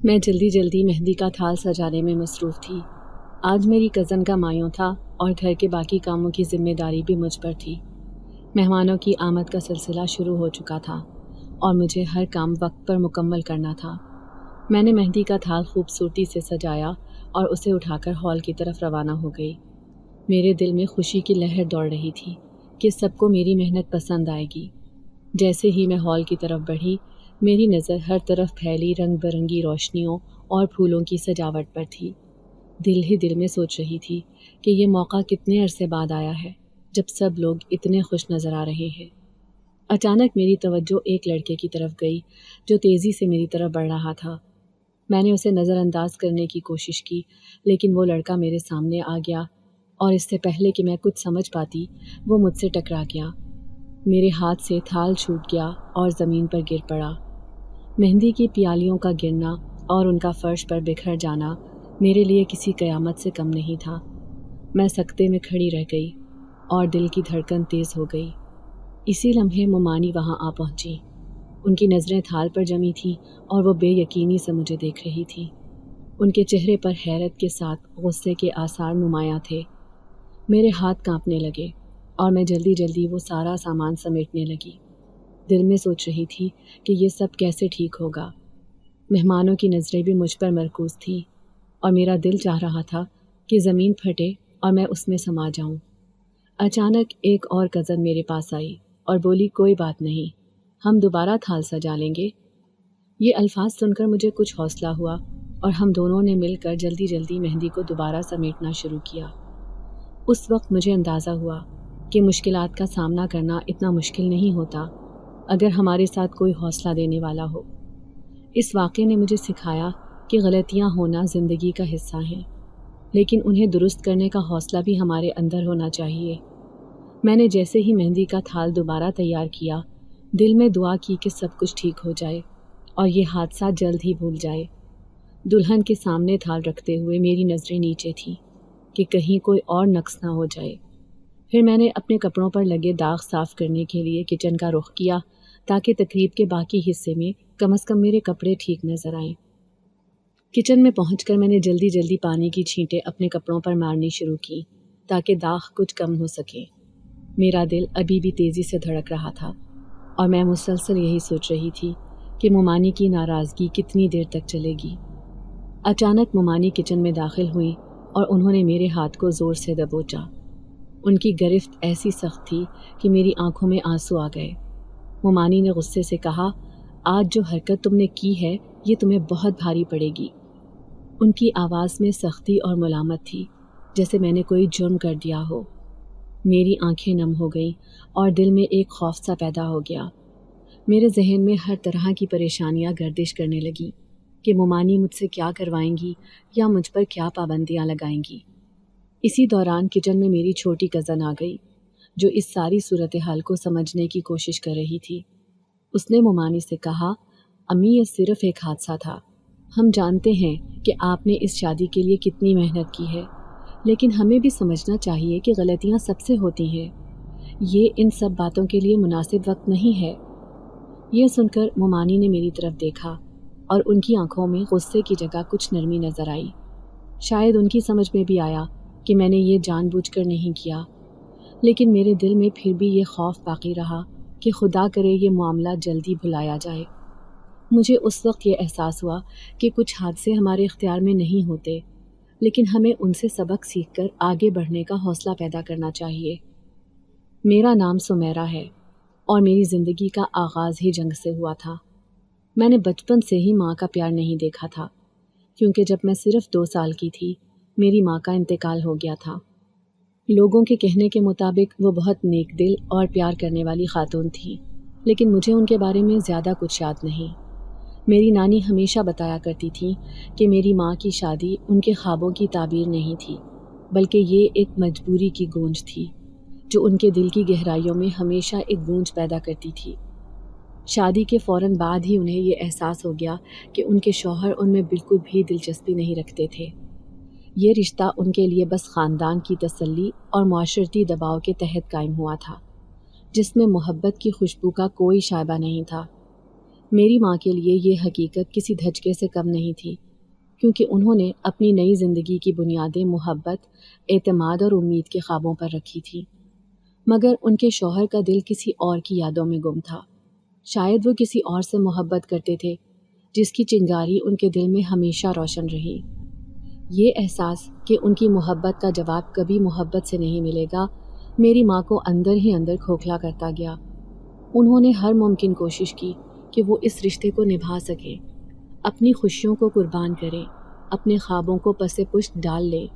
میں جلدی جلدی مہندی کا تھال سجانے میں مصروف تھی۔ آج میری کزن کا مایوں تھا اور گھر کے باقی کاموں کی ذمہ داری بھی مجھ پر تھی۔ مہمانوں کی آمد کا سلسلہ شروع ہو چکا تھا اور مجھے ہر کام وقت پر مکمل کرنا تھا۔ میں نے مہندی کا تھال خوبصورتی سے سجایا اور اسے اٹھا کر ہال کی طرف روانہ ہو گئی۔ میرے دل میں خوشی کی لہر دوڑ رہی تھی کہ سب کو میری محنت پسند آئے گی۔ جیسے ہی میں ہال کی طرف بڑھی، میری نظر ہر طرف پھیلی رنگ برنگی روشنیوں اور پھولوں کی سجاوٹ پر تھی۔ دل ہی دل میں سوچ رہی تھی کہ یہ موقع کتنے عرصے بعد آیا ہے جب سب لوگ اتنے خوش نظر آ رہے ہیں۔ اچانک میری توجہ ایک لڑکے کی طرف گئی جو تیزی سے میری طرف بڑھ رہا تھا۔ میں نے اسے نظر انداز کرنے کی کوشش کی، لیکن وہ لڑکا میرے سامنے آ گیا اور اس سے پہلے کہ میں کچھ سمجھ پاتی وہ مجھ سے ٹکرا گیا۔ میرے ہاتھ سے تھال چھوٹ گیا اور زمین پر گر پڑا۔ مہندی کی پیالیوں کا گرنا اور ان کا فرش پر بکھر جانا میرے لیے کسی قیامت سے کم نہیں تھا۔ میں سکتے میں کھڑی رہ گئی اور دل کی دھڑکن تیز ہو گئی۔ اسی لمحے ممانی وہاں آ پہنچی۔ ان کی نظریں تھال پر جمی تھیں اور وہ بے یقینی سے مجھے دیکھ رہی تھی۔ ان کے چہرے پر حیرت کے ساتھ غصے کے آثار نمایاں تھے۔ میرے ہاتھ کانپنے لگے اور میں جلدی جلدی وہ سارا سامان سمیٹنے لگی۔ دل میں سوچ رہی تھی کہ یہ سب کیسے ٹھیک ہوگا۔ مہمانوں کی نظریں بھی مجھ پر مرکوز تھیں اور میرا دل چاہ رہا تھا کہ زمین پھٹے اور میں اس میں سما جاؤں۔ اچانک ایک اور کزن میرے پاس آئی اور بولی، کوئی بات نہیں، ہم دوبارہ تھال سجا لیں گے۔ یہ الفاظ سن کر مجھے کچھ حوصلہ ہوا اور ہم دونوں نے مل کر جلدی جلدی مہندی کو دوبارہ سمیٹنا شروع کیا۔ اس وقت مجھے اندازہ ہوا کہ مشکلات کا سامنا کرنا اتنا مشکل نہیں ہوتا اگر ہمارے ساتھ کوئی حوصلہ دینے والا ہو۔ اس واقعے نے مجھے سکھایا کہ غلطیاں ہونا زندگی کا حصہ ہیں، لیکن انہیں درست کرنے کا حوصلہ بھی ہمارے اندر ہونا چاہیے۔ میں نے جیسے ہی مہندی کا تھال دوبارہ تیار کیا، دل میں دعا کی کہ سب کچھ ٹھیک ہو جائے اور یہ حادثہ جلد ہی بھول جائے۔ دلہن کے سامنے تھال رکھتے ہوئے میری نظریں نیچے تھیں کہ کہیں کوئی اور نقص نہ ہو جائے۔ پھر میں نے اپنے کپڑوں پر لگے داغ صاف کرنے کے لیے کچن کا رخ کیا تاکہ تقریب کے باقی حصے میں کم از کم میرے کپڑے ٹھیک نظر آئیں۔ کچن میں پہنچ کر میں نے جلدی جلدی پانی کی چھینٹیں اپنے کپڑوں پر مارنی شروع کی تاکہ داغ کچھ کم ہو سکے۔ میرا دل ابھی بھی تیزی سے دھڑک رہا تھا اور میں مسلسل یہی سوچ رہی تھی کہ ممانی کی ناراضگی کتنی دیر تک چلے گی۔ اچانک ممانی کچن میں داخل ہوئی اور انہوں نے میرے ہاتھ کو زور سے دبوچا۔ ان کی گرفت ایسی سخت تھی کہ میری آنکھوں میں آنسو آ گئے۔ ممانی نے غصے سے کہا، آج جو حرکت تم نے کی ہے یہ تمہیں بہت بھاری پڑے گی۔ ان کی آواز میں سختی اور ملامت تھی، جیسے میں نے کوئی جرم کر دیا ہو۔ میری آنکھیں نم ہو گئیں اور دل میں ایک خوف سا پیدا ہو گیا۔ میرے ذہن میں ہر طرح کی پریشانیاں گردش کرنے لگیں کہ ممانی مجھ سے کیا کروائیں گی یا مجھ پر کیا پابندیاں لگائیں گی۔ اسی دوران کچن میں میری چھوٹی کزن آ گئی جو اس ساری صورتحال کو سمجھنے کی کوشش کر رہی تھی۔ اس نے ممانی سے کہا، امی یہ صرف ایک حادثہ تھا۔ ہم جانتے ہیں کہ آپ نے اس شادی کے لیے کتنی محنت کی ہے، لیکن ہمیں بھی سمجھنا چاہیے کہ غلطیاں سب سے ہوتی ہیں۔ یہ ان سب باتوں کے لیے مناسب وقت نہیں ہے۔ یہ سن کر ممانی نے میری طرف دیکھا اور ان کی آنکھوں میں غصے کی جگہ کچھ نرمی نظر آئی۔ شاید ان کی سمجھ میں بھی آیا کہ میں نے یہ جان بوجھ کر نہیں کیا، لیکن میرے دل میں پھر بھی یہ خوف باقی رہا کہ خدا کرے یہ معاملہ جلدی بھلایا جائے۔ مجھے اس وقت یہ احساس ہوا کہ کچھ حادثے ہمارے اختیار میں نہیں ہوتے، لیکن ہمیں ان سے سبق سیکھ کر آگے بڑھنے کا حوصلہ پیدا کرنا چاہیے۔ میرا نام سمیرہ ہے اور میری زندگی کا آغاز ہی جنگ سے ہوا تھا۔ میں نے بچپن سے ہی ماں کا پیار نہیں دیکھا تھا، کیونکہ جب میں صرف 2 سال کی تھی میری ماں کا انتقال ہو گیا تھا۔ لوگوں کے کہنے کے مطابق وہ بہت نیک دل اور پیار کرنے والی خاتون تھی، لیکن مجھے ان کے بارے میں زیادہ کچھ یاد نہیں۔ میری نانی ہمیشہ بتایا کرتی تھی کہ میری ماں کی شادی ان کے خوابوں کی تعبیر نہیں تھی، بلکہ یہ ایک مجبوری کی گونج تھی جو ان کے دل کی گہرائیوں میں ہمیشہ ایک گونج پیدا کرتی تھی۔ شادی کے فوراً بعد ہی انہیں یہ احساس ہو گیا کہ ان کے شوہر ان میں بالکل بھی دلچسپی نہیں رکھتے تھے۔ یہ رشتہ ان کے لیے بس خاندان کی تسلی اور معاشرتی دباؤ کے تحت قائم ہوا تھا، جس میں محبت کی خوشبو کا کوئی شائبہ نہیں تھا۔ میری ماں کے لیے یہ حقیقت کسی دھچکے سے کم نہیں تھی، کیونکہ انہوں نے اپنی نئی زندگی کی بنیادیں محبت، اعتماد اور امید کے خوابوں پر رکھی تھی، مگر ان کے شوہر کا دل کسی اور کی یادوں میں گم تھا۔ شاید وہ کسی اور سے محبت کرتے تھے، جس کی چنگاری ان کے دل میں ہمیشہ روشن رہی۔ یہ احساس کہ ان کی محبت کا جواب کبھی محبت سے نہیں ملے گا، میری ماں کو اندر ہی اندر کھوکھلا کرتا گیا۔ انہوں نے ہر ممکن کوشش کی کہ وہ اس رشتے کو نبھا سکے، اپنی خوشیوں کو قربان کریں، اپنے خوابوں کو پس پشت ڈال لیں،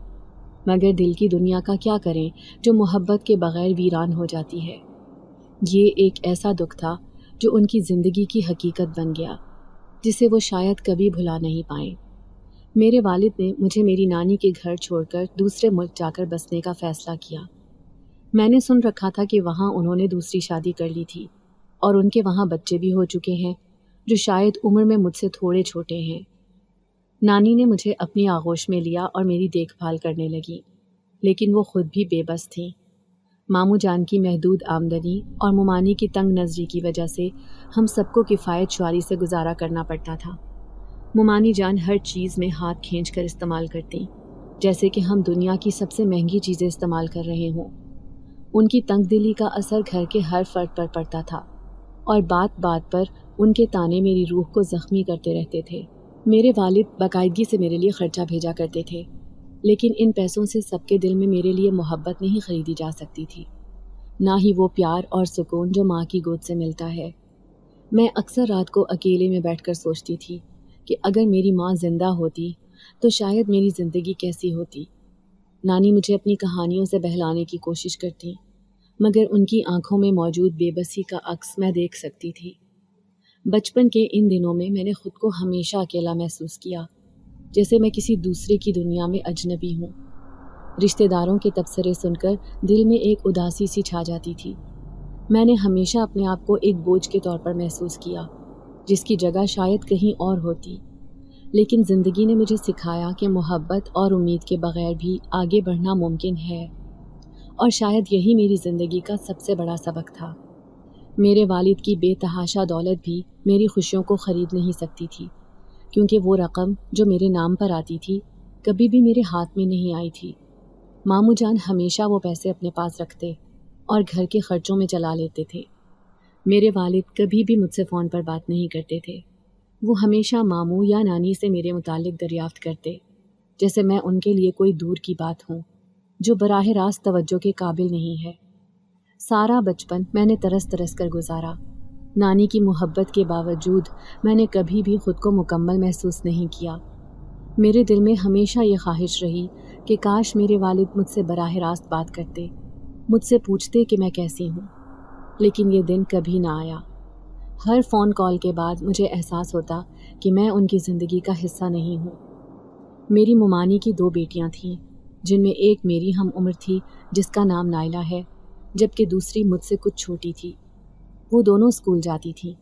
مگر دل کی دنیا کا کیا کریں جو محبت کے بغیر ویران ہو جاتی ہے۔ یہ ایک ایسا دکھ تھا جو ان کی زندگی کی حقیقت بن گیا، جسے وہ شاید کبھی بھلا نہیں پائیں۔ میرے والد نے مجھے میری نانی کے گھر چھوڑ کر دوسرے ملک جا کر بسنے کا فیصلہ کیا۔ میں نے سن رکھا تھا کہ وہاں انہوں نے دوسری شادی کر لی تھی اور ان کے وہاں بچے بھی ہو چکے ہیں، جو شاید عمر میں مجھ سے تھوڑے چھوٹے ہیں۔ نانی نے مجھے اپنی آغوش میں لیا اور میری دیکھ بھال کرنے لگی، لیکن وہ خود بھی بے بس تھیں۔ ماموں جان کی محدود آمدنی اور ممانی کی تنگ نظری کی وجہ سے ہم سب کو کفایت شعاری سے گزارا کرنا پڑتا تھا۔ ممانی جان ہر چیز میں ہاتھ کھینچ کر استعمال کرتیں، جیسے کہ ہم دنیا کی سب سے مہنگی چیزیں استعمال کر رہے ہوں۔ ان کی تنگ دلی کا اثر گھر کے ہر فرد پر پڑتا تھا، اور بات بات پر ان کے طعنے میری روح کو زخمی کرتے رہتے تھے۔ میرے والد باقاعدگی سے میرے لیے خرچہ بھیجا کرتے تھے، لیکن ان پیسوں سے سب کے دل میں میرے لیے محبت نہیں خریدی جا سکتی تھی، نہ ہی وہ پیار اور سکون جو ماں کی گود سے ملتا ہے۔ میں اکثر رات کو اکیلے میں بیٹھ کر سوچتی تھی کہ اگر میری ماں زندہ ہوتی تو شاید میری زندگی کیسی ہوتی۔ نانی مجھے اپنی کہانیوں سے بہلانے کی کوشش کرتی، مگر ان کی آنکھوں میں موجود بے بسی کا عکس میں دیکھ سکتی تھی۔ بچپن کے ان دنوں میں میں نے خود کو ہمیشہ اکیلا محسوس کیا، جیسے میں کسی دوسرے کی دنیا میں اجنبی ہوں۔ رشتہ داروں کے تبصرے سن کر دل میں ایک اداسی سی چھا جاتی تھی۔ میں نے ہمیشہ اپنے آپ کو ایک بوجھ کے طور پر محسوس کیا، جس کی جگہ شاید کہیں اور ہوتی۔ لیکن زندگی نے مجھے سکھایا کہ محبت اور امید کے بغیر بھی آگے بڑھنا ممکن ہے، اور شاید یہی میری زندگی کا سب سے بڑا سبق تھا۔ میرے والد کی بے تحاشا دولت بھی میری خوشیوں کو خرید نہیں سکتی تھی، کیونکہ وہ رقم جو میرے نام پر آتی تھی کبھی بھی میرے ہاتھ میں نہیں آئی تھی۔ ماموں جان ہمیشہ وہ پیسے اپنے پاس رکھتے اور گھر کے خرچوں میں چلا لیتے تھے۔ میرے والد کبھی بھی مجھ سے فون پر بات نہیں کرتے تھے۔ وہ ہمیشہ ماموں یا نانی سے میرے متعلق دریافت کرتے، جیسے میں ان کے لیے کوئی دور کی بات ہوں جو براہ راست توجہ کے قابل نہیں ہے۔ سارا بچپن میں نے ترس ترس کر گزارا۔ نانی کی محبت کے باوجود میں نے کبھی بھی خود کو مکمل محسوس نہیں کیا۔ میرے دل میں ہمیشہ یہ خواہش رہی کہ کاش میرے والد مجھ سے براہ راست بات کرتے، مجھ سے پوچھتے کہ میں کیسی ہوں، لیکن یہ دن کبھی نہ آیا۔ ہر فون کال کے بعد مجھے احساس ہوتا کہ میں ان کی زندگی کا حصہ نہیں ہوں۔ میری ممانی کی 2 بیٹیاں تھیں، جن میں ایک میری ہم عمر تھی جس کا نام نائلہ ہے، جبکہ دوسری مجھ سے کچھ چھوٹی تھی۔ وہ دونوں اسکول جاتی تھیں۔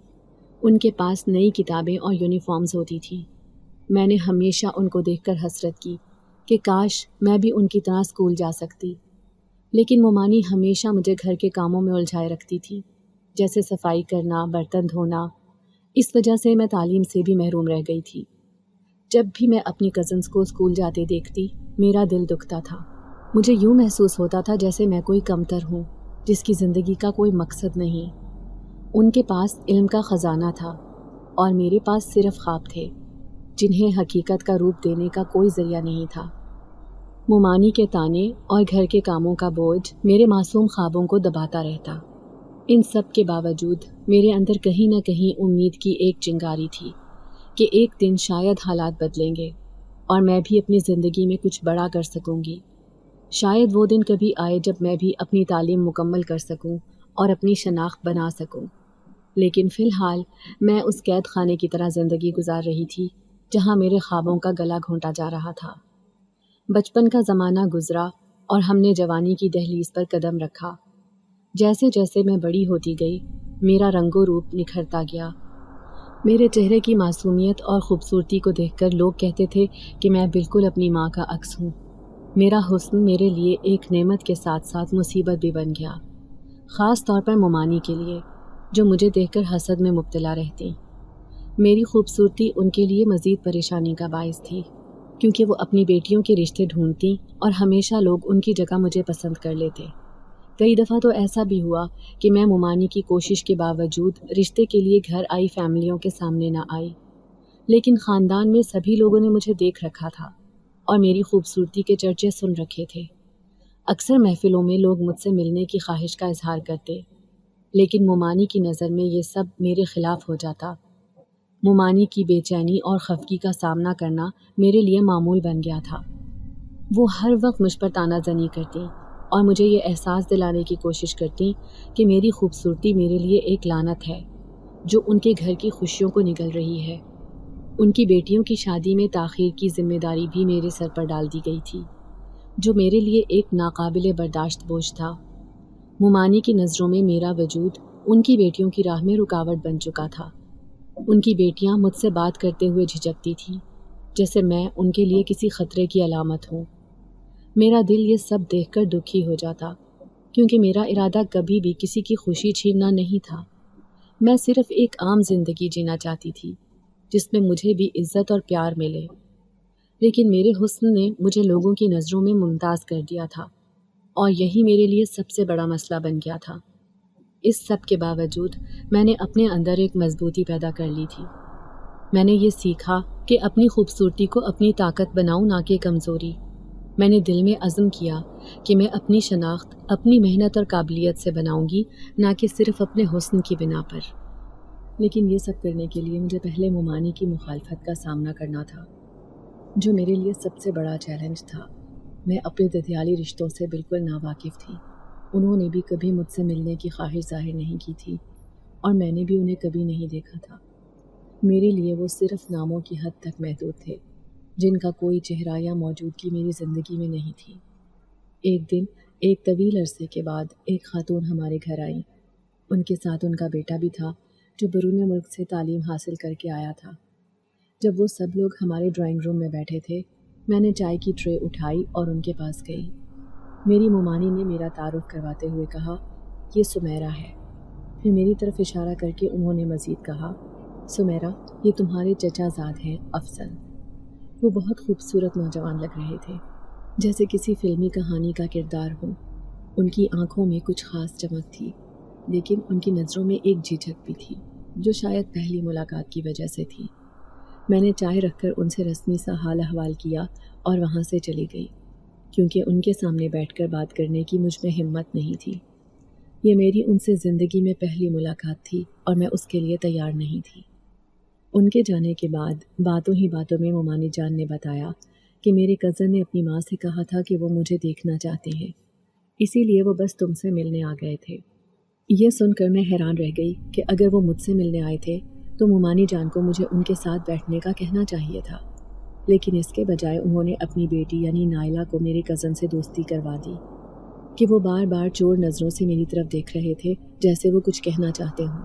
ان کے پاس نئی کتابیں اور یونیفارمز ہوتی تھیں۔ میں نے ہمیشہ ان کو دیکھ کر حسرت کی کہ کاش میں بھی ان کی طرح اسکول جا سکتی، لیکن ممانی ہمیشہ مجھے گھر کے کاموں میں الجھائے رکھتی تھی، جیسے صفائی کرنا، برتن دھونا۔ اس وجہ سے میں تعلیم سے بھی محروم رہ گئی تھی۔ جب بھی میں اپنی کزنز کو اسکول جاتے دیکھتی، میرا دل دکھتا تھا۔ مجھے یوں محسوس ہوتا تھا جیسے میں کوئی کمتر ہوں، جس کی زندگی کا کوئی مقصد نہیں۔ ان کے پاس علم کا خزانہ تھا اور میرے پاس صرف خواب تھے، جنہیں حقیقت کا روپ دینے کا کوئی ذریعہ نہیں تھا۔ ممانی کے طعنے اور گھر کے کاموں کا بوجھ میرے معصوم خوابوں کو دباتا رہتا۔ ان سب کے باوجود میرے اندر کہیں نہ کہیں امید کی ایک چنگاری تھی کہ ایک دن شاید حالات بدلیں گے اور میں بھی اپنی زندگی میں کچھ بڑا کر سکوں گی۔ شاید وہ دن کبھی آئے جب میں بھی اپنی تعلیم مکمل کر سکوں اور اپنی شناخت بنا سکوں، لیکن فی الحال میں اس قید خانے کی طرح زندگی گزار رہی تھی جہاں میرے خوابوں کا گلا گھونٹا جا رہا تھا۔ بچپن کا زمانہ گزرا اور ہم نے جوانی کی دہلیز پر قدم رکھا۔ جیسے جیسے میں بڑی ہوتی گئی، میرا رنگ و روپ نکھرتا گیا۔ میرے چہرے کی معصومیت اور خوبصورتی کو دیکھ کر لوگ کہتے تھے کہ میں بالکل اپنی ماں کا عکس ہوں۔ میرا حسن میرے لیے ایک نعمت کے ساتھ ساتھ مصیبت بھی بن گیا، خاص طور پر ممانی کے لیے، جو مجھے دیکھ کر حسد میں مبتلا رہتی۔ میری خوبصورتی ان کے لیے مزید پریشانی کا باعث تھی، کیونکہ وہ اپنی بیٹیوں کے رشتے ڈھونڈتی اور ہمیشہ لوگ ان کی جگہ مجھے پسند کر لیتے۔ کئی دفعہ تو ایسا بھی ہوا کہ میں ممانی کی کوشش کے باوجود رشتے کے لیے گھر آئی فیملیوں کے سامنے نہ آئی، لیکن خاندان میں سبھی لوگوں نے مجھے دیکھ رکھا تھا اور میری خوبصورتی کے چرچے سن رکھے تھے۔ اکثر محفلوں میں لوگ مجھ سے ملنے کی خواہش کا اظہار کرتے، لیکن ممانی کی نظر میں یہ سب میرے خلاف ہو جاتا۔ ممانی کی بے چینی اور خفگی کا سامنا کرنا میرے لیے معمول بن گیا تھا۔ وہ ہر وقت مجھ پر طعنہ زنی کرتی اور مجھے یہ احساس دلانے کی کوشش کرتی کہ میری خوبصورتی میرے لیے ایک لعنت ہے جو ان کے گھر کی خوشیوں کو نگل رہی ہے۔ ان کی بیٹیوں کی شادی میں تاخیر کی ذمہ داری بھی میرے سر پر ڈال دی گئی تھی، جو میرے لیے ایک ناقابل برداشت بوجھ تھا۔ ممانی کی نظروں میں میرا وجود ان کی بیٹیوں کی راہ میں رکاوٹ بن چکا تھا۔ ان کی بیٹیاں مجھ سے بات کرتے ہوئے جھجکتی تھیں، جیسے میں ان کے لیے کسی خطرے کی علامت ہوں۔ میرا دل یہ سب دیکھ کر دکھی ہو جاتا، کیونکہ میرا ارادہ کبھی بھی کسی کی خوشی چھیننا نہیں تھا۔ میں صرف ایک عام زندگی جینا چاہتی تھی، جس میں مجھے بھی عزت اور پیار ملے، لیکن میرے حسن نے مجھے لوگوں کی نظروں میں ممتاز کر دیا تھا، اور یہی میرے لیے سب سے بڑا مسئلہ بن گیا تھا۔ اس سب کے باوجود میں نے اپنے اندر ایک مضبوطی پیدا کر لی تھی۔ میں نے یہ سیکھا کہ اپنی خوبصورتی کو اپنی طاقت بناؤں، نہ کہ کمزوری۔ میں نے دل میں عزم کیا کہ میں اپنی شناخت اپنی محنت اور قابلیت سے بناؤں گی، نہ کہ صرف اپنے حسن کی بنا پر۔ لیکن یہ سب کرنے کے لیے مجھے پہلے ممانی کی مخالفت کا سامنا کرنا تھا، جو میرے لیے سب سے بڑا چیلنج تھا۔ میں اپنے ددیالی رشتوں سے بالکل ناواقف تھی۔ انہوں نے بھی کبھی مجھ سے ملنے کی خواہش ظاہر نہیں کی تھی، اور میں نے بھی انہیں کبھی نہیں دیکھا تھا۔ میرے لیے وہ صرف ناموں کی حد تک محدود تھے، جن کا کوئی چہرہ یا موجودگی میری زندگی میں نہیں تھی۔ ایک دن ایک طویل عرصے کے بعد ایک خاتون ہمارے گھر آئی۔ ان کے ساتھ ان کا بیٹا بھی تھا، جو بیرون ملک سے تعلیم حاصل کر کے آیا تھا۔ جب وہ سب لوگ ہمارے ڈرائنگ روم میں بیٹھے تھے، میں نے چائے کی ٹرے اٹھائی اور ان کے پاس گئی۔ میری ممانی نے میرا تعارف کرواتے ہوئے کہا، یہ سمیرہ ہے۔ پھر میری طرف اشارہ کر کے انہوں نے مزید کہا، سمیرہ، یہ تمہارے چچا زاد ہیں، افضل۔ وہ بہت خوبصورت نوجوان لگ رہے تھے، جیسے کسی فلمی کہانی کا کردار ہو۔ ان کی آنکھوں میں کچھ خاص چمک تھی، لیکن ان کی نظروں میں ایک جھجک بھی تھی، جو شاید پہلی ملاقات کی وجہ سے تھی۔ میں نے چائے رکھ کر ان سے رسمی سا حال احوال کیا اور وہاں سے چلی گئی، کیونکہ ان کے سامنے بیٹھ کر بات کرنے کی مجھ میں ہمت نہیں تھی۔ یہ میری ان سے زندگی میں پہلی ملاقات تھی اور میں اس کے لیے تیار نہیں تھی۔ ان کے جانے کے بعد باتوں ہی باتوں میں ممانی جان نے بتایا کہ میرے کزن نے اپنی ماں سے کہا تھا کہ وہ مجھے دیکھنا چاہتے ہیں، اسی لیے وہ بس تم سے ملنے آ گئے تھے۔ یہ سن کر میں حیران رہ گئی کہ اگر وہ مجھ سے ملنے آئے تھے تو ممانی جان کو مجھے ان کے ساتھ بیٹھنے کا کہنا چاہیے تھا، لیکن اس کے بجائے انہوں نے اپنی بیٹی یعنی نائلہ کو میرے کزن سے دوستی کروا دی کہ وہ بار بار چور نظروں سے میری طرف دیکھ رہے تھے، جیسے وہ کچھ کہنا چاہتے ہوں۔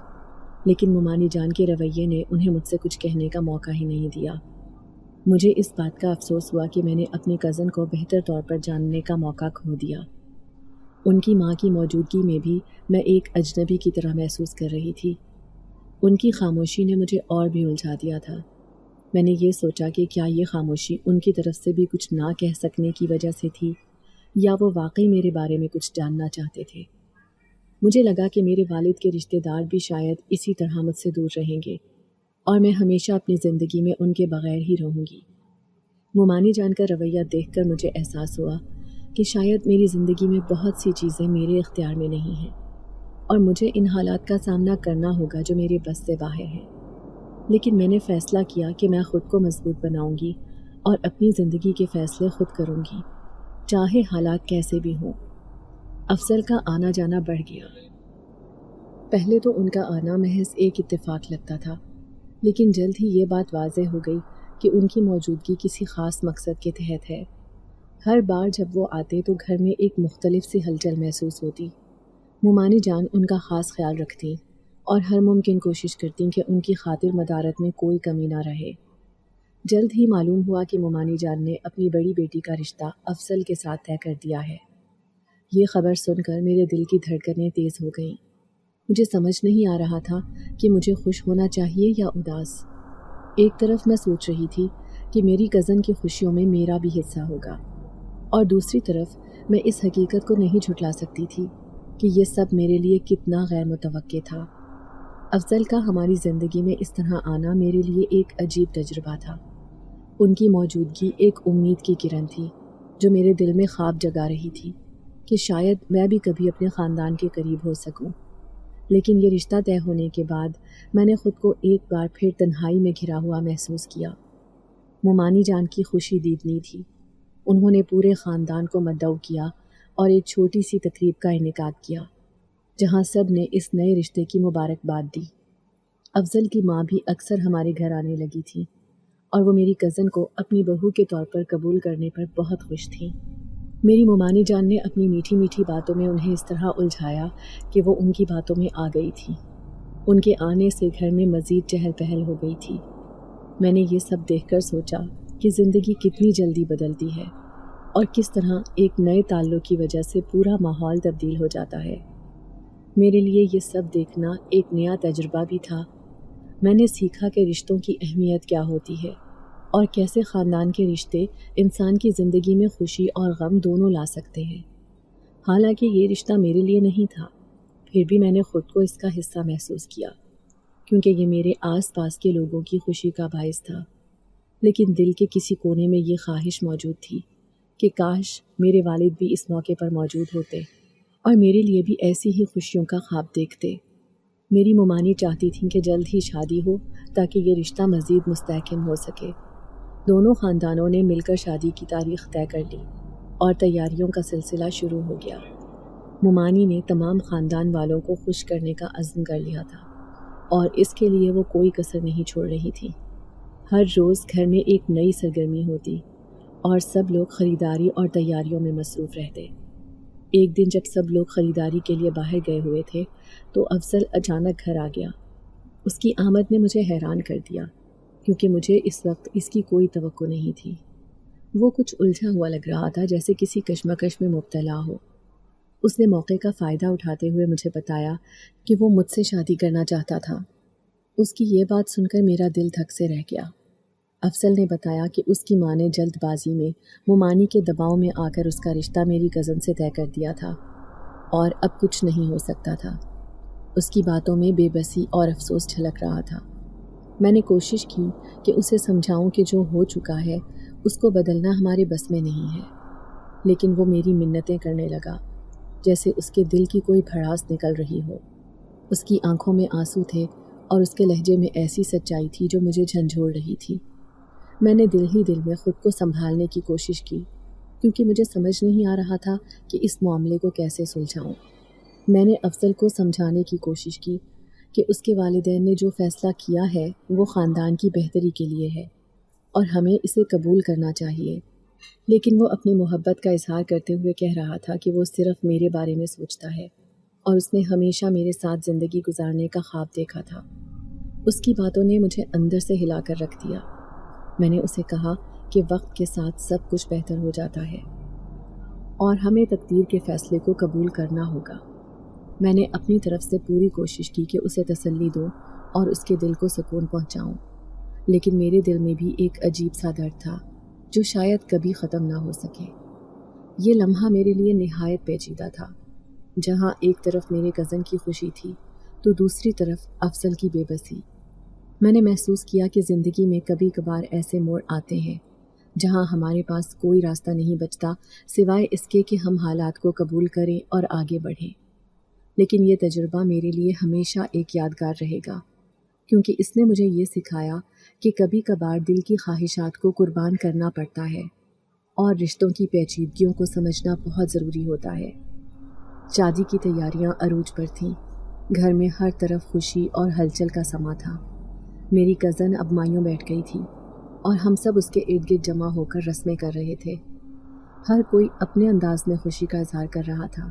لیکن ممانی جان کے رویے نے انہیں مجھ سے کچھ کہنے کا موقع ہی نہیں دیا۔ مجھے اس بات کا افسوس ہوا کہ میں نے اپنے کزن کو بہتر طور پر جاننے کا موقع کھو دیا۔ ان کی ماں کی موجودگی میں بھی میں ایک اجنبی کی طرح محسوس کر رہی تھی۔ ان کی خاموشی نے مجھے اور بھی الجھا دیا تھا۔ میں نے یہ سوچا کہ کیا یہ خاموشی ان کی طرف سے بھی کچھ نہ کہہ سکنے کی وجہ سے تھی، یا وہ واقعی میرے بارے میں کچھ جاننا چاہتے تھے۔ مجھے لگا کہ میرے والد کے رشتہ دار بھی شاید اسی طرح مجھ سے دور رہیں گے، اور میں ہمیشہ اپنی زندگی میں ان کے بغیر ہی رہوں گی۔ ممانی جان کا رویہ دیکھ کر مجھے احساس ہوا کہ شاید میری زندگی میں بہت سی چیزیں میرے اختیار میں نہیں ہیں، اور مجھے ان حالات کا سامنا کرنا ہوگا جو میرے بس سے باہر ہیں۔ لیکن میں نے فیصلہ کیا کہ میں خود کو مضبوط بناؤں گی اور اپنی زندگی کے فیصلے خود کروں گی، چاہے حالات کیسے بھی ہوں۔ افضل کا آنا جانا بڑھ گیا۔ پہلے تو ان کا آنا محض ایک اتفاق لگتا تھا، لیکن جلد ہی یہ بات واضح ہو گئی کہ ان کی موجودگی کسی خاص مقصد کے تحت ہے۔ ہر بار جب وہ آتے تو گھر میں ایک مختلف سی ہلچل محسوس ہوتی۔ ممانی جان ان کا خاص خیال رکھتیں اور ہر ممکن کوشش کرتیں کہ ان کی خاطر مدارت میں کوئی کمی نہ رہے۔ جلد ہی معلوم ہوا کہ ممانی جان نے اپنی بڑی بیٹی کا رشتہ افضل کے ساتھ طے کر دیا ہے۔ یہ خبر سن کر میرے دل کی دھڑکنیں تیز ہو گئیں۔ مجھے سمجھ نہیں آ رہا تھا کہ مجھے خوش ہونا چاہیے یا اداس۔ ایک طرف میں سوچ رہی تھی کہ میری کزن کی خوشیوں میں میرا بھی حصہ ہوگا، اور دوسری طرف میں اس حقیقت کو نہیں جھٹلا سکتی تھی کہ یہ سب میرے لیے کتنا غیر متوقع تھا۔ افضل کا ہماری زندگی میں اس طرح آنا میرے لیے ایک عجیب تجربہ تھا۔ ان کی موجودگی ایک امید کی کرن تھی جو میرے دل میں خواب جگا رہی تھی کہ شاید میں بھی کبھی اپنے خاندان کے قریب ہو سکوں۔ لیکن یہ رشتہ طے ہونے کے بعد میں نے خود کو ایک بار پھر تنہائی میں گھرا ہوا محسوس کیا۔ مومانی جان کی خوشی دیدنی تھی۔ انہوں نے پورے خاندان کو مدعو کیا اور ایک چھوٹی سی تقریب کا انعقاد کیا جہاں سب نے اس نئے رشتے کی مبارکباد دی۔ افضل کی ماں بھی اکثر ہمارے گھر آنے لگی تھی اور وہ میری کزن کو اپنی بہو کے طور پر قبول کرنے پر بہت خوش تھیں۔ میری مومانی جان نے اپنی میٹھی میٹھی باتوں میں انہیں اس طرح الجھایا کہ وہ ان کی باتوں میں آ گئی تھی۔ ان کے آنے سے گھر میں مزید چہل پہل ہو گئی تھی۔ میں نے یہ سب دیکھ کر سوچا کہ زندگی کتنی جلدی بدلتی ہے اور کس طرح ایک نئے تعلق کی وجہ سے پورا ماحول تبدیل ہو جاتا ہے۔ میرے لیے یہ سب دیکھنا ایک نیا تجربہ بھی تھا۔ میں نے سیکھا کہ رشتوں کی اہمیت کیا ہوتی ہے اور کیسے خاندان کے رشتے انسان کی زندگی میں خوشی اور غم دونوں لا سکتے ہیں۔ حالانکہ یہ رشتہ میرے لیے نہیں تھا، پھر بھی میں نے خود کو اس کا حصہ محسوس کیا کیونکہ یہ میرے آس پاس کے لوگوں کی خوشی کا باعث تھا۔ لیکن دل کے کسی کونے میں یہ خواہش موجود تھی کہ کاش میرے والد بھی اس موقع پر موجود ہوتے اور میرے لیے بھی ایسی ہی خوشیوں کا خواب دیکھتے۔ میری مومانی چاہتی تھیں کہ جلد ہی شادی ہو تاکہ یہ رشتہ مزید مستحکم ہو سکے۔ دونوں خاندانوں نے مل کر شادی کی تاریخ طے کر لی اور تیاریوں کا سلسلہ شروع ہو گیا۔ مومانی نے تمام خاندان والوں کو خوش کرنے کا عزم کر لیا تھا اور اس کے لیے وہ کوئی کسر نہیں چھوڑ رہی تھی۔ ہر روز گھر میں ایک نئی سرگرمی ہوتی اور سب لوگ خریداری اور تیاریوں میں مصروف رہتے۔ ایک دن جب سب لوگ خریداری کے لیے باہر گئے ہوئے تھے تو افضل اچانک گھر آ گیا۔ اس کی آمد نے مجھے حیران کر دیا کیونکہ مجھے اس وقت اس کی کوئی توقع نہیں تھی۔ وہ کچھ الجھا ہوا لگ رہا تھا جیسے کسی کشمکش میں مبتلا ہو۔ اس نے موقع کا فائدہ اٹھاتے ہوئے مجھے بتایا کہ وہ مجھ سے شادی کرنا چاہتا تھا۔ اس کی یہ بات سن کر میرا دل دھک سے رہ گیا۔ افضل نے بتایا کہ اس کی ماں نے جلد بازی میں مومانی کے دباؤ میں آ کر اس کا رشتہ میری کزن سے طے کر دیا تھا اور اب کچھ نہیں ہو سکتا تھا۔ اس کی باتوں میں بے بسی اور افسوس جھلک رہا تھا۔ میں نے کوشش کی کہ اسے سمجھاؤں کہ جو ہو چکا ہے اس کو بدلنا ہمارے بس میں نہیں ہے، لیکن وہ میری منتیں کرنے لگا جیسے اس کے دل کی کوئی بھڑاس نکل رہی ہو۔ اس کی آنکھوں میں آنسو تھے اور اس کے لہجے میں ایسی سچائی تھی جو مجھے جھنجھوڑ رہی تھی۔ میں نے دل ہی دل میں خود کو سنبھالنے کی کوشش کی کیونکہ مجھے سمجھ نہیں آ رہا تھا کہ اس معاملے کو کیسے سلجھاؤں۔ میں نے افضل کو سمجھانے کی کوشش کی کہ اس کے والدین نے جو فیصلہ کیا ہے وہ خاندان کی بہتری کے لیے ہے اور ہمیں اسے قبول کرنا چاہیے، لیکن وہ اپنی محبت کا اظہار کرتے ہوئے کہہ رہا تھا کہ وہ صرف میرے بارے میں سوچتا ہے اور اس نے ہمیشہ میرے ساتھ زندگی گزارنے کا خواب دیکھا تھا۔ اس کی باتوں نے مجھے اندر سے ہلا کر رکھ دیا۔ میں نے اسے کہا کہ وقت کے ساتھ سب کچھ بہتر ہو جاتا ہے اور ہمیں تقدیر کے فیصلے کو قبول کرنا ہوگا۔ میں نے اپنی طرف سے پوری کوشش کی کہ اسے تسلی دوں اور اس کے دل کو سکون پہنچاؤں، لیکن میرے دل میں بھی ایک عجیب سا درد تھا جو شاید کبھی ختم نہ ہو سکے۔ یہ لمحہ میرے لیے نہایت پیچیدہ تھا، جہاں ایک طرف میرے کزن کی خوشی تھی تو دوسری طرف افضل کی بے بسی۔ میں نے محسوس کیا کہ زندگی میں کبھی کبھار ایسے موڑ آتے ہیں جہاں ہمارے پاس کوئی راستہ نہیں بچتا سوائے اس کے کہ ہم حالات کو قبول کریں اور آگے بڑھیں۔ لیکن یہ تجربہ میرے لیے ہمیشہ ایک یادگار رہے گا کیونکہ اس نے مجھے یہ سکھایا کہ کبھی کبھار دل کی خواہشات کو قربان کرنا پڑتا ہے اور رشتوں کی پیچیدگیوں کو سمجھنا بہت ضروری ہوتا ہے۔ شادی کی تیاریاں عروج پر تھیں۔ گھر میں ہر طرف خوشی اور ہلچل کا سما تھا۔ میری کزن اب مائیوں بیٹھ گئی تھی اور ہم سب اس کے ارد گرد جمع ہو کر رسمیں کر رہے تھے۔ ہر کوئی اپنے انداز میں خوشی کا اظہار کر رہا تھا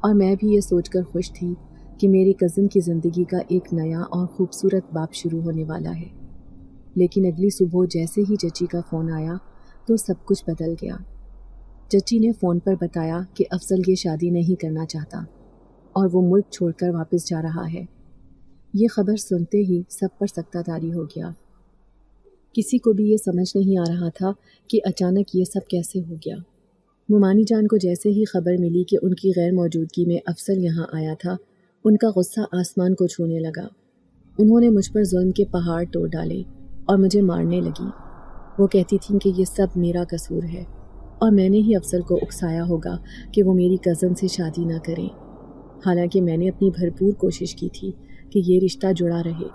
اور میں بھی یہ سوچ کر خوش تھی کہ میری کزن کی زندگی کا ایک نیا اور خوبصورت باب شروع ہونے والا ہے۔ لیکن اگلی صبح جیسے ہی چچی کا فون آیا تو سب کچھ بدل گیا۔ چچی نے فون پر بتایا کہ افضل یہ شادی نہیں کرنا چاہتا اور وہ ملک چھوڑ کر واپس جا رہا ہے۔ یہ خبر سنتے ہی سب پر سکتہ طاری ہو گیا۔ کسی کو بھی یہ سمجھ نہیں آ رہا تھا کہ اچانک یہ سب کیسے ہو گیا۔ مومانی جان کو جیسے ہی خبر ملی کہ ان کی غیر موجودگی میں افضل یہاں آیا تھا، ان کا غصہ آسمان کو چھونے لگا۔ انہوں نے مجھ پر ظلم کے پہاڑ توڑ ڈالے اور مجھے مارنے لگی۔ وہ کہتی تھیں کہ یہ سب میرا قصور ہے اور میں نے ہی افضل کو اکسایا ہوگا کہ وہ میری کزن سے شادی نہ کریں، حالانکہ میں نے اپنی بھرپور کوشش کی تھی کہ یہ رشتہ جڑا رہے۔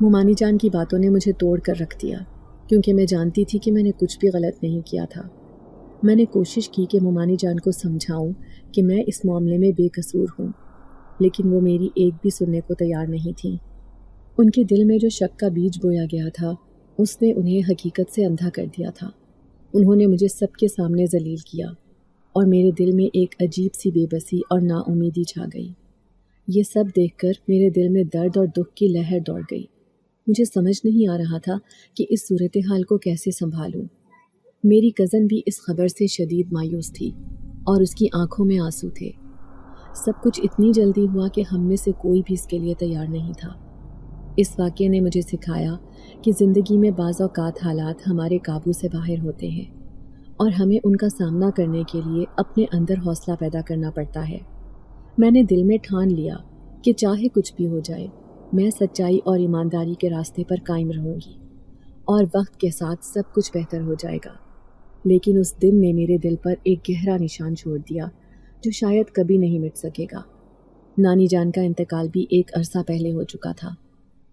مومانی جان کی باتوں نے مجھے توڑ کر رکھ دیا، کیونکہ میں جانتی تھی کہ میں نے کچھ بھی غلط نہیں کیا تھا۔ میں نے کوشش کی کہ مومانی جان کو سمجھاؤں کہ میں اس معاملے میں بے قصور ہوں، لیکن وہ میری ایک بھی سننے کو تیار نہیں تھیں۔ ان کے دل میں جو شک کا بیج بویا گیا تھا، اس نے انہیں حقیقت سے اندھا کر دیا تھا۔ انہوں نے مجھے سب کے سامنے ذلیل کیا اور میرے دل میں ایک عجیب سی بے بسی اور نا امیدی چھا گئی۔ یہ سب دیکھ کر میرے دل میں درد اور دکھ کی لہر دوڑ گئی۔ مجھے سمجھ نہیں آ رہا تھا کہ اس صورتحال کو کیسے سنبھالوں۔ میری کزن بھی اس خبر سے شدید مایوس تھی اور اس کی آنکھوں میں آنسو تھے۔ سب کچھ اتنی جلدی ہوا کہ ہم میں سے کوئی بھی اس کے لیے تیار نہیں تھا۔ اس واقعے نے مجھے سکھایا کہ زندگی میں بعض اوقات حالات ہمارے قابو سے باہر ہوتے ہیں اور ہمیں ان کا سامنا کرنے کے لیے اپنے اندر حوصلہ پیدا کرنا پڑتا ہے۔ میں نے دل میں ٹھان لیا کہ چاہے کچھ بھی ہو جائے، میں سچائی اور ایمانداری کے راستے پر قائم رہوں گی اور وقت کے ساتھ سب کچھ بہتر ہو جائے گا۔ لیکن اس دن نے میرے دل پر ایک گہرا نشان چھوڑ دیا جو شاید کبھی نہیں مٹ سکے گا۔ نانی جان کا انتقال بھی ایک عرصہ پہلے ہو چکا تھا۔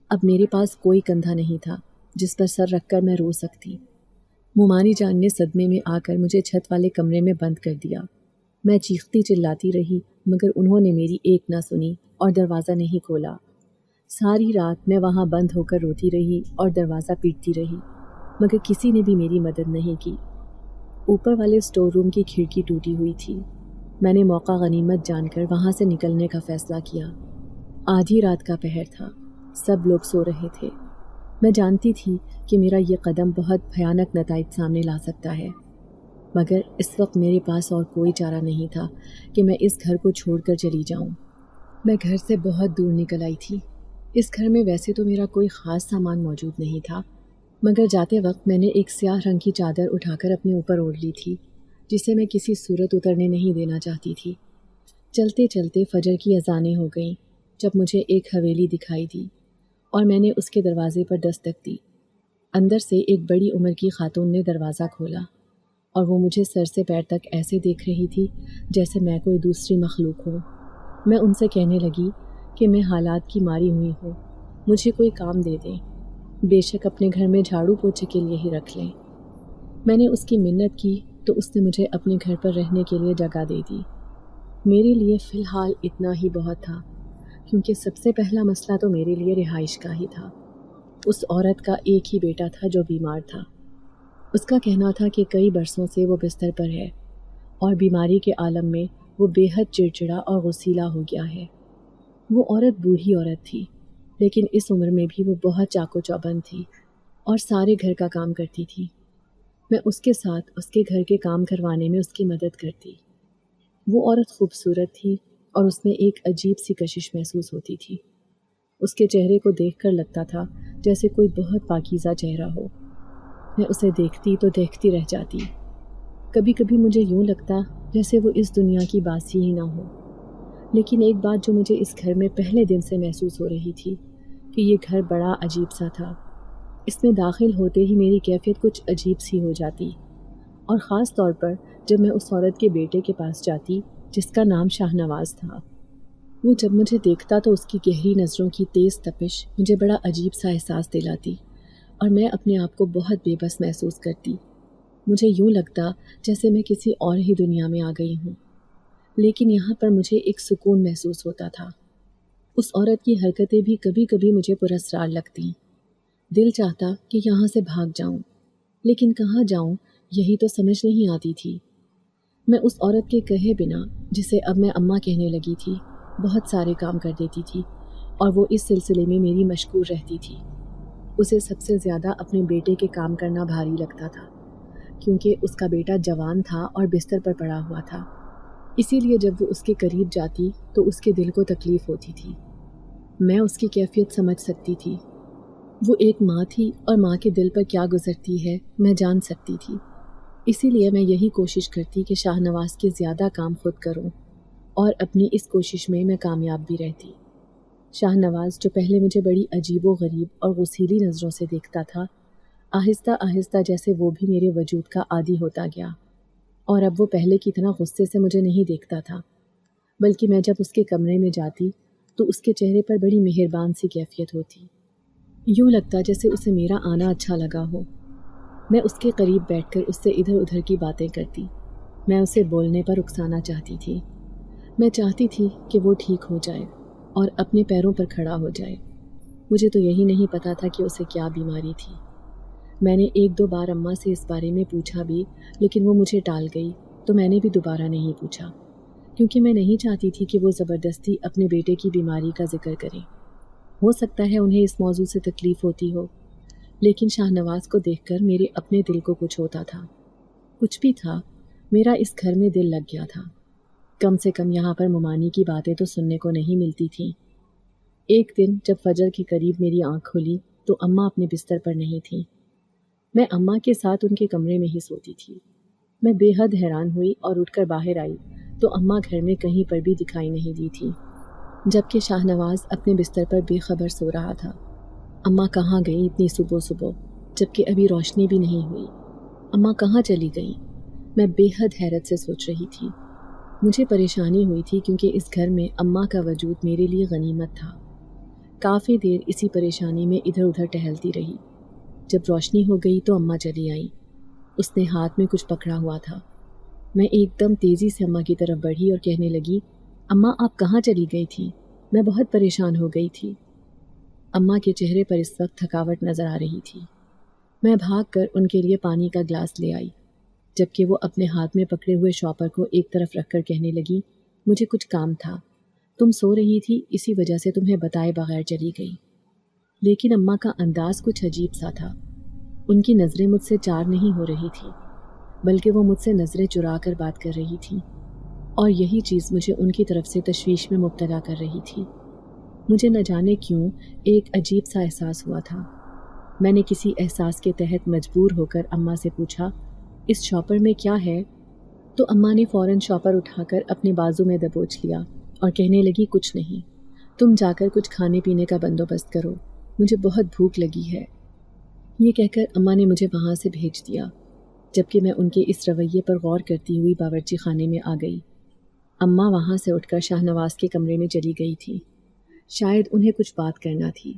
اب میرے پاس کوئی کندھا نہیں تھا جس پر سر رکھ کر میں رو سکتی۔ مومانی جان نے صدمے میں آ کر مجھے چھت والے کمرے میں بند کر دیا۔ میں چیختی چلاتی رہی، مگر انہوں نے میری ایک نہ سنی اور دروازہ نہیں کھولا۔ ساری رات میں وہاں بند ہو کر روتی رہی اور دروازہ پیٹتی رہی، مگر کسی نے بھی میری مدد نہیں کی۔ اوپر والے اسٹور روم کی کھڑکی ٹوٹی ہوئی تھی۔ میں نے موقع غنیمت جان کر وہاں سے نکلنے کا فیصلہ کیا۔ آدھی رات کا پہر تھا، سب لوگ سو رہے تھے۔ میں جانتی تھی کہ میرا یہ قدم بہت بھیانک نتائج سامنے لا سکتا ہے، مگر اس وقت میرے پاس اور کوئی چارہ نہیں تھا کہ میں اس گھر کو چھوڑ کر چلی جاؤں۔ میں گھر سے بہت دور نکل آئی تھی۔ اس گھر میں ویسے تو میرا کوئی خاص سامان موجود نہیں تھا، مگر جاتے وقت میں نے ایک سیاہ رنگ کی چادر اٹھا کر اپنے اوپر اوڑھ لی تھی، جسے میں کسی صورت اترنے نہیں دینا چاہتی تھی۔ چلتے چلتے فجر کی اذانیں ہو گئیں جب مجھے ایک حویلی دکھائی دی اور میں نے اس کے دروازے پر دستک دی۔ اندر سے ایک بڑی عمر کی خاتون نے دروازہ کھولا اور وہ مجھے سر سے پیر تک ایسے دیکھ رہی تھی جیسے میں کوئی دوسری مخلوق ہوں۔ میں ان سے کہنے لگی کہ میں حالات کی ماری ہوئی ہوں، مجھے کوئی کام دے دیں، بے شک اپنے گھر میں جھاڑو پوچھے کے لیے ہی رکھ لیں۔ میں نے اس کی منت کی تو اس نے مجھے اپنے گھر پر رہنے کے لیے جگہ دے دی۔ میرے لیے فی الحال اتنا ہی بہت تھا، کیونکہ سب سے پہلا مسئلہ تو میرے لیے رہائش کا ہی تھا۔ اس عورت کا ایک ہی بیٹا تھا جو بیمار تھا۔ اس کا کہنا تھا کہ کئی برسوں سے وہ بستر پر ہے اور بیماری کے عالم میں وہ بے حد چڑچڑا اور غصیلا ہو گیا ہے۔ وہ عورت بوڑھی عورت تھی، لیکن اس عمر میں بھی وہ بہت چاق و چوبند تھی اور سارے گھر کا کام کرتی تھی۔ میں اس کے ساتھ اس کے گھر کے کام کروانے میں اس کی مدد کرتی۔ وہ عورت خوبصورت تھی اور اس میں ایک عجیب سی کشش محسوس ہوتی تھی۔ اس کے چہرے کو دیکھ کر لگتا تھا جیسے کوئی بہت پاکیزہ چہرہ ہو۔ میں اسے دیکھتی تو دیکھتی رہ جاتی۔ کبھی کبھی مجھے یوں لگتا جیسے وہ اس دنیا کی باسی ہی نہ ہو۔ لیکن ایک بات جو مجھے اس گھر میں پہلے دن سے محسوس ہو رہی تھی کہ یہ گھر بڑا عجیب سا تھا۔ اس میں داخل ہوتے ہی میری کیفیت کچھ عجیب سی ہو جاتی، اور خاص طور پر جب میں اس عورت کے بیٹے کے پاس جاتی جس کا نام شاہ نواز تھا۔ وہ جب مجھے دیکھتا تو اس کی گہری نظروں کی تیز تپش مجھے بڑا عجیب سا احساس دلاتی اور میں اپنے آپ کو بہت بے بس محسوس کرتی۔ مجھے یوں لگتا جیسے میں کسی اور ہی دنیا میں آ گئی ہوں، لیکن یہاں پر مجھے ایک سکون محسوس ہوتا تھا۔ اس عورت کی حرکتیں بھی کبھی کبھی مجھے پراسرار لگتیں۔ دل چاہتا کہ یہاں سے بھاگ جاؤں، لیکن کہاں جاؤں یہی تو سمجھ نہیں آتی تھی۔ میں اس عورت کے کہے بنا، جسے اب میں اماں کہنے لگی تھی، بہت سارے کام کر دیتی تھی اور وہ اس سلسلے میں میری مشکور رہتی تھی۔ اسے سب سے زیادہ اپنے بیٹے کے کام کرنا بھاری لگتا تھا، کیونکہ اس کا بیٹا جوان تھا اور بستر پر پڑا ہوا تھا۔ اسی لیے جب وہ اس کے قریب جاتی تو اس کے دل کو تکلیف ہوتی تھی۔ میں اس کی کیفیت سمجھ سکتی تھی۔ وہ ایک ماں تھی اور ماں کے دل پر کیا گزرتی ہے میں جان سکتی تھی، اسی لیے میں یہی کوشش کرتی کہ شاہ نواز کے زیادہ کام خود کروں، اور اپنی اس کوشش میں کامیاب بھی رہتی۔ شاہ نواز جو پہلے مجھے بڑی عجیب و غریب اور غسیلی نظروں سے دیکھتا تھا، آہستہ آہستہ جیسے وہ بھی میرے وجود کا عادی ہوتا گیا، اور اب وہ پہلے کی طرح غصے سے مجھے نہیں دیکھتا تھا، بلکہ میں جب اس کے کمرے میں جاتی تو اس کے چہرے پر بڑی مہربان سی کیفیت ہوتی، یوں لگتا جیسے اسے میرا آنا اچھا لگا ہو۔ میں اس کے قریب بیٹھ کر اس سے ادھر ادھر کی باتیں کرتی، میں اسے بولنے پر اکسانا چاہتی تھی، میں چاہتی تھی کہ وہ ٹھیک ہو جائے اور اپنے پیروں پر کھڑا ہو جائے۔ مجھے تو یہی نہیں پتا تھا کہ اسے کیا بیماری تھی۔ میں نے ایک دو بار اماں سے اس بارے میں پوچھا بھی، لیکن وہ مجھے ٹال گئی، تو میں نے بھی دوبارہ نہیں پوچھا، کیونکہ میں نہیں چاہتی تھی کہ وہ زبردستی اپنے بیٹے کی بیماری کا ذکر کریں۔ ہو سکتا ہے انہیں اس موضوع سے تکلیف ہوتی ہو، لیکن شاہ نواز کو دیکھ کر میرے اپنے دل کو کچھ ہوتا تھا۔ کچھ بھی تھا، میرا اس گھر میں دل لگ گیا تھا۔ کم سے کم یہاں پر ممانی کی باتیں تو سننے کو نہیں ملتی تھیں۔ ایک دن جب فجر کے قریب میری آنکھ کھلی تو اماں اپنے بستر پر نہیں تھیں۔ میں اماں کے ساتھ ان کے کمرے میں ہی سوتی تھی۔ میں بے حد حیران ہوئی اور اٹھ کر باہر آئی تو اماں گھر میں کہیں پر بھی دکھائی نہیں دی تھی، جبکہ شاہ نواز اپنے بستر پر بے خبر سو رہا تھا۔ اماں کہاں گئیں اتنی صبح صبح، جبکہ ابھی روشنی بھی نہیں ہوئی؟ اماں کہاں چلی گئیں؟ میں بے حد حیرت سے سوچ رہی تھی۔ مجھے پریشانی ہوئی تھی کیونکہ اس گھر میں اماں کا وجود میرے لیے غنیمت تھا۔ کافی دیر اسی پریشانی میں ادھر ادھر ٹہلتی رہی۔ جب روشنی ہو گئی تو اماں چلی آئیں۔ اس نے ہاتھ میں کچھ پکڑا ہوا تھا۔ میں ایک دم تیزی سے اماں کی طرف بڑھی اور کہنے لگی، اماں آپ کہاں چلی گئی تھی؟ میں بہت پریشان ہو گئی تھی۔ اماں کے چہرے پر اس وقت تھکاوٹ نظر آ رہی تھی۔ میں بھاگ کر ان کے لیے پانی کا گلاس لے آئی، جبکہ وہ اپنے ہاتھ میں پکڑے ہوئے شاپر کو ایک طرف رکھ کر کہنے لگی، مجھے کچھ کام تھا، تم سو رہی تھی اسی وجہ سے تمہیں بتائے بغیر چلی گئی۔ لیکن اماں کا انداز کچھ عجیب سا تھا۔ ان کی نظریں مجھ سے چار نہیں ہو رہی تھی، بلکہ وہ مجھ سے نظریں چرا کر بات کر رہی تھی، اور یہی چیز مجھے ان کی طرف سے تشویش میں مبتلا کر رہی تھی۔ مجھے نہ جانے کیوں ایک عجیب سا احساس ہوا تھا۔ میں نے کسی احساس کے تحت مجبور ہو کر اماں سے پوچھا، اس شاپر میں کیا ہے؟ تو اماں نے فوراً شاپر اٹھا کر اپنے بازو میں دبوچ لیا اور کہنے لگی، کچھ نہیں، تم جا کر کچھ کھانے پینے کا بندوبست کرو، مجھے بہت بھوک لگی ہے۔ یہ کہہ کر اماں نے مجھے وہاں سے بھیج دیا، جبکہ میں ان کے اس رویے پر غور کرتی ہوئی باورچی خانے میں آ گئی۔ اماں وہاں سے اٹھ کر شاہ نواز کے کمرے میں چلی گئی تھی۔ شاید انہیں کچھ بات کرنا تھی،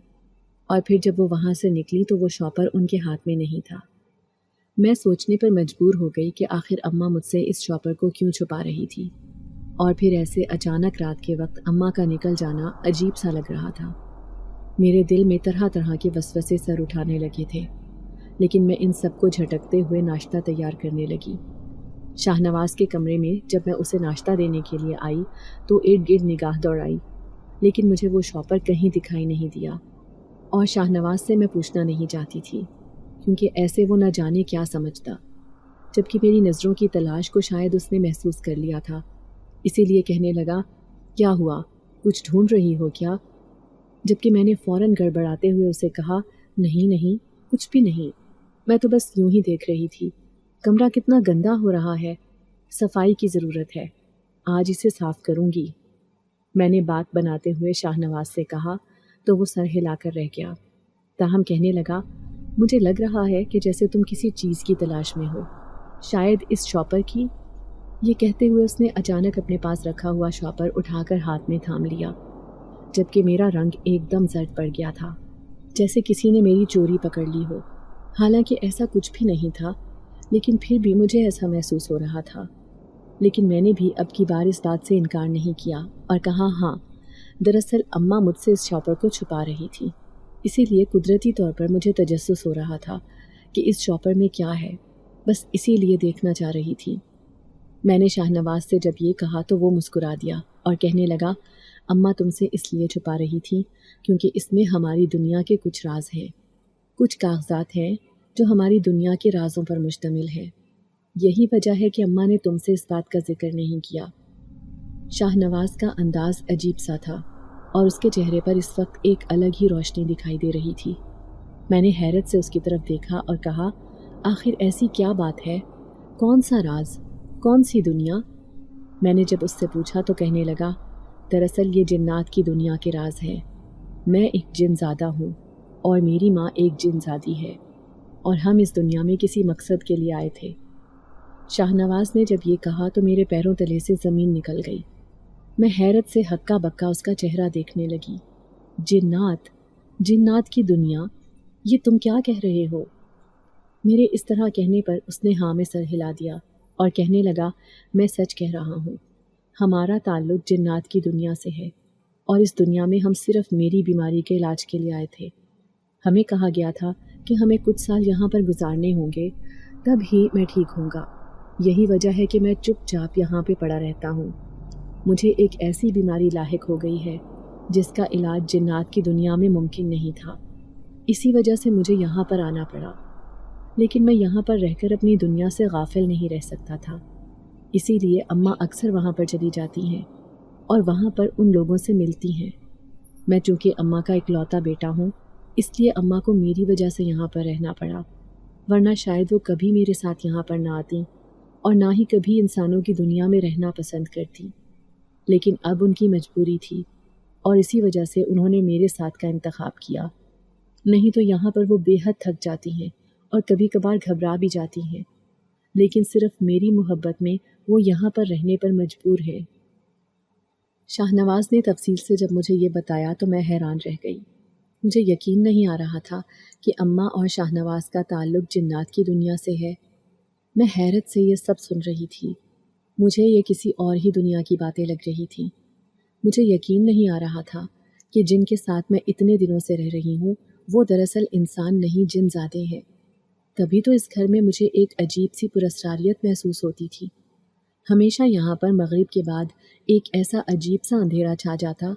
اور پھر جب وہ وہاں سے نکلی تو وہ شاپر ان کے ہاتھ میں نہیں تھا۔ میں سوچنے پر مجبور ہو گئی کہ آخر اماں مجھ سے اس شاپر کو کیوں چھپا رہی تھی، اور پھر ایسے اچانک رات کے وقت اماں کا نکل جانا عجیب سا لگ رہا تھا۔ میرے دل میں طرح طرح کے وسوسے سر اٹھانے لگے تھے، لیکن میں ان سب کو جھٹکتے ہوئے ناشتہ تیار کرنے لگی۔ شاہ نواز کے کمرے میں جب میں اسے ناشتہ دینے کے لیے آئی تو ارد گرد نگاہ دوڑائی، لیکن مجھے وہ شاپر کہیں دکھائی نہیں دیا، اور شاہ نواز سے میں پوچھنا نہیں چاہتی تھی، کیونکہ ایسے وہ نہ جانے کیا سمجھتا، جبکہ میری نظروں کی تلاش کو شاید اس نے محسوس کر لیا تھا، اسی لیے کہنے لگا، کیا ہوا، کچھ ڈھونڈ رہی ہو کیا؟ جبکہ میں نے فوراً گڑبڑاتے ہوئے اسے کہا، نہیں نہیں، کچھ بھی نہیں، میں تو بس یوں ہی دیکھ رہی تھی، کمرہ کتنا گندا ہو رہا ہے، صفائی کی ضرورت ہے، آج اسے صاف کروں گی۔ میں نے بات بناتے ہوئے شاہ نواز سے کہا تو وہ سر ہلا کر رہ گیا، تاہم کہنے لگا، مجھے لگ رہا ہے کہ جیسے تم کسی چیز کی تلاش میں ہو، شاید اس شاپر کی۔ یہ کہتے ہوئے اس نے اچانک اپنے پاس رکھا ہوا شاپر اٹھا کر ہاتھ میں تھام لیا، جبکہ میرا رنگ ایک دم زرد پڑ گیا تھا، جیسے کسی نے میری چوری پکڑ لی ہو۔ حالانکہ ایسا کچھ بھی نہیں تھا، لیکن پھر بھی مجھے ایسا محسوس ہو رہا تھا۔ لیکن میں نے بھی اب کی بار اس بات سے انکار نہیں کیا اور کہا، ہاں، دراصل اماں مجھ سے اس شاپر کو چھپا رہی تھی، اسی لیے قدرتی طور پر مجھے تجسس ہو رہا تھا کہ اس شاپر میں کیا ہے، بس اسی لیے دیکھنا چاہ رہی تھی۔ میں نے شاہ نواز سے جب یہ کہا تو وہ مسکرا دیا اور کہنے لگا، اماں تم سے اس لیے چھپا رہی تھی کیونکہ اس میں ہماری دنیا کے کچھ راز ہیں، کچھ کاغذات ہیں جو ہماری دنیا کے رازوں پر مشتمل ہیں۔ یہی وجہ ہے کہ اماں نے تم سے اس بات کا ذکر نہیں کیا۔ شاہ نواز کا انداز عجیب سا تھا، اور اس کے چہرے پر اس وقت ایک الگ ہی روشنی دکھائی دے رہی تھی۔ میں نے حیرت سے اس کی طرف دیکھا اور کہا، آخر ایسی کیا بات ہے؟ کون سا راز؟ کون سی دنیا؟ میں نے جب اس سے پوچھا تو کہنے لگا، دراصل یہ جنات کی دنیا کے راز ہیں۔ میں ایک جن زادہ ہوں اور میری ماں ایک جن زادی ہے، اور ہم اس دنیا میں کسی مقصد کے لیے آئے تھے۔ شاہ نواز نے جب یہ کہا تو میرے پیروں تلے سے زمین نکل گئی۔ میں حیرت سے ہکا بکا اس کا چہرہ دیکھنے لگی۔ جنات کی دنیا، یہ تم کیا کہہ رہے ہو؟ میرے اس طرح کہنے پر اس نے ہاں میں سر ہلا دیا اور کہنے لگا، میں سچ کہہ رہا ہوں، ہمارا تعلق جنات کی دنیا سے ہے، اور اس دنیا میں ہم صرف میری بیماری کے علاج کے لیے آئے تھے۔ ہمیں کہا گیا تھا کہ ہمیں کچھ سال یہاں پر گزارنے ہوں گے، تب ہی میں ٹھیک ہوں گا۔ یہی وجہ ہے کہ میں چپ چاپ یہاں پہ پڑا رہتا ہوں۔ مجھے ایک ایسی بیماری لاحق ہو گئی ہے جس کا علاج جنات کی دنیا میں ممکن نہیں تھا، اسی وجہ سے مجھے یہاں پر آنا پڑا۔ لیکن میں یہاں پر رہ کر اپنی دنیا سے غافل نہیں رہ سکتا تھا، اسی لیے اماں اکثر وہاں پر چلی جاتی ہیں اور وہاں پر ان لوگوں سے ملتی ہیں۔ میں چونکہ اماں کا اکلوتا بیٹا ہوں، اس لیے اماں کو میری وجہ سے یہاں پر رہنا پڑا، ورنہ شاید وہ کبھی میرے ساتھ یہاں پر نہ آتی اور نہ ہی کبھی انسانوں کی دنیا میں رہنا پسند کرتی۔ لیکن اب ان کی مجبوری تھی، اور اسی وجہ سے انہوں نے میرے ساتھ کا انتخاب کیا، نہیں تو یہاں پر وہ بے حد تھک جاتی ہیں اور کبھی کبھار گھبرا بھی جاتی ہیں، لیکن صرف میری محبت میں وہ یہاں پر رہنے پر مجبور ہیں۔ شاہ نواز نے تفصیل سے جب مجھے یہ بتایا تو میں حیران رہ گئی۔ مجھے یقین نہیں آ رہا تھا کہ اماں اور شاہ نواز کا تعلق جنات کی دنیا سے ہے۔ میں حیرت سے یہ سب سن رہی تھی۔ مجھے یہ کسی اور ہی دنیا کی باتیں لگ رہی تھیں۔ مجھے یقین نہیں آ رہا تھا کہ جن کے ساتھ میں اتنے دنوں سے رہ رہی ہوں وہ دراصل انسان نہیں، جن زادے ہیں۔ تبھی تو اس گھر میں مجھے ایک عجیب سی پراسراریت محسوس ہوتی تھی۔ ہمیشہ یہاں پر مغرب کے بعد ایک ایسا عجیب سا اندھیرا چھا جاتا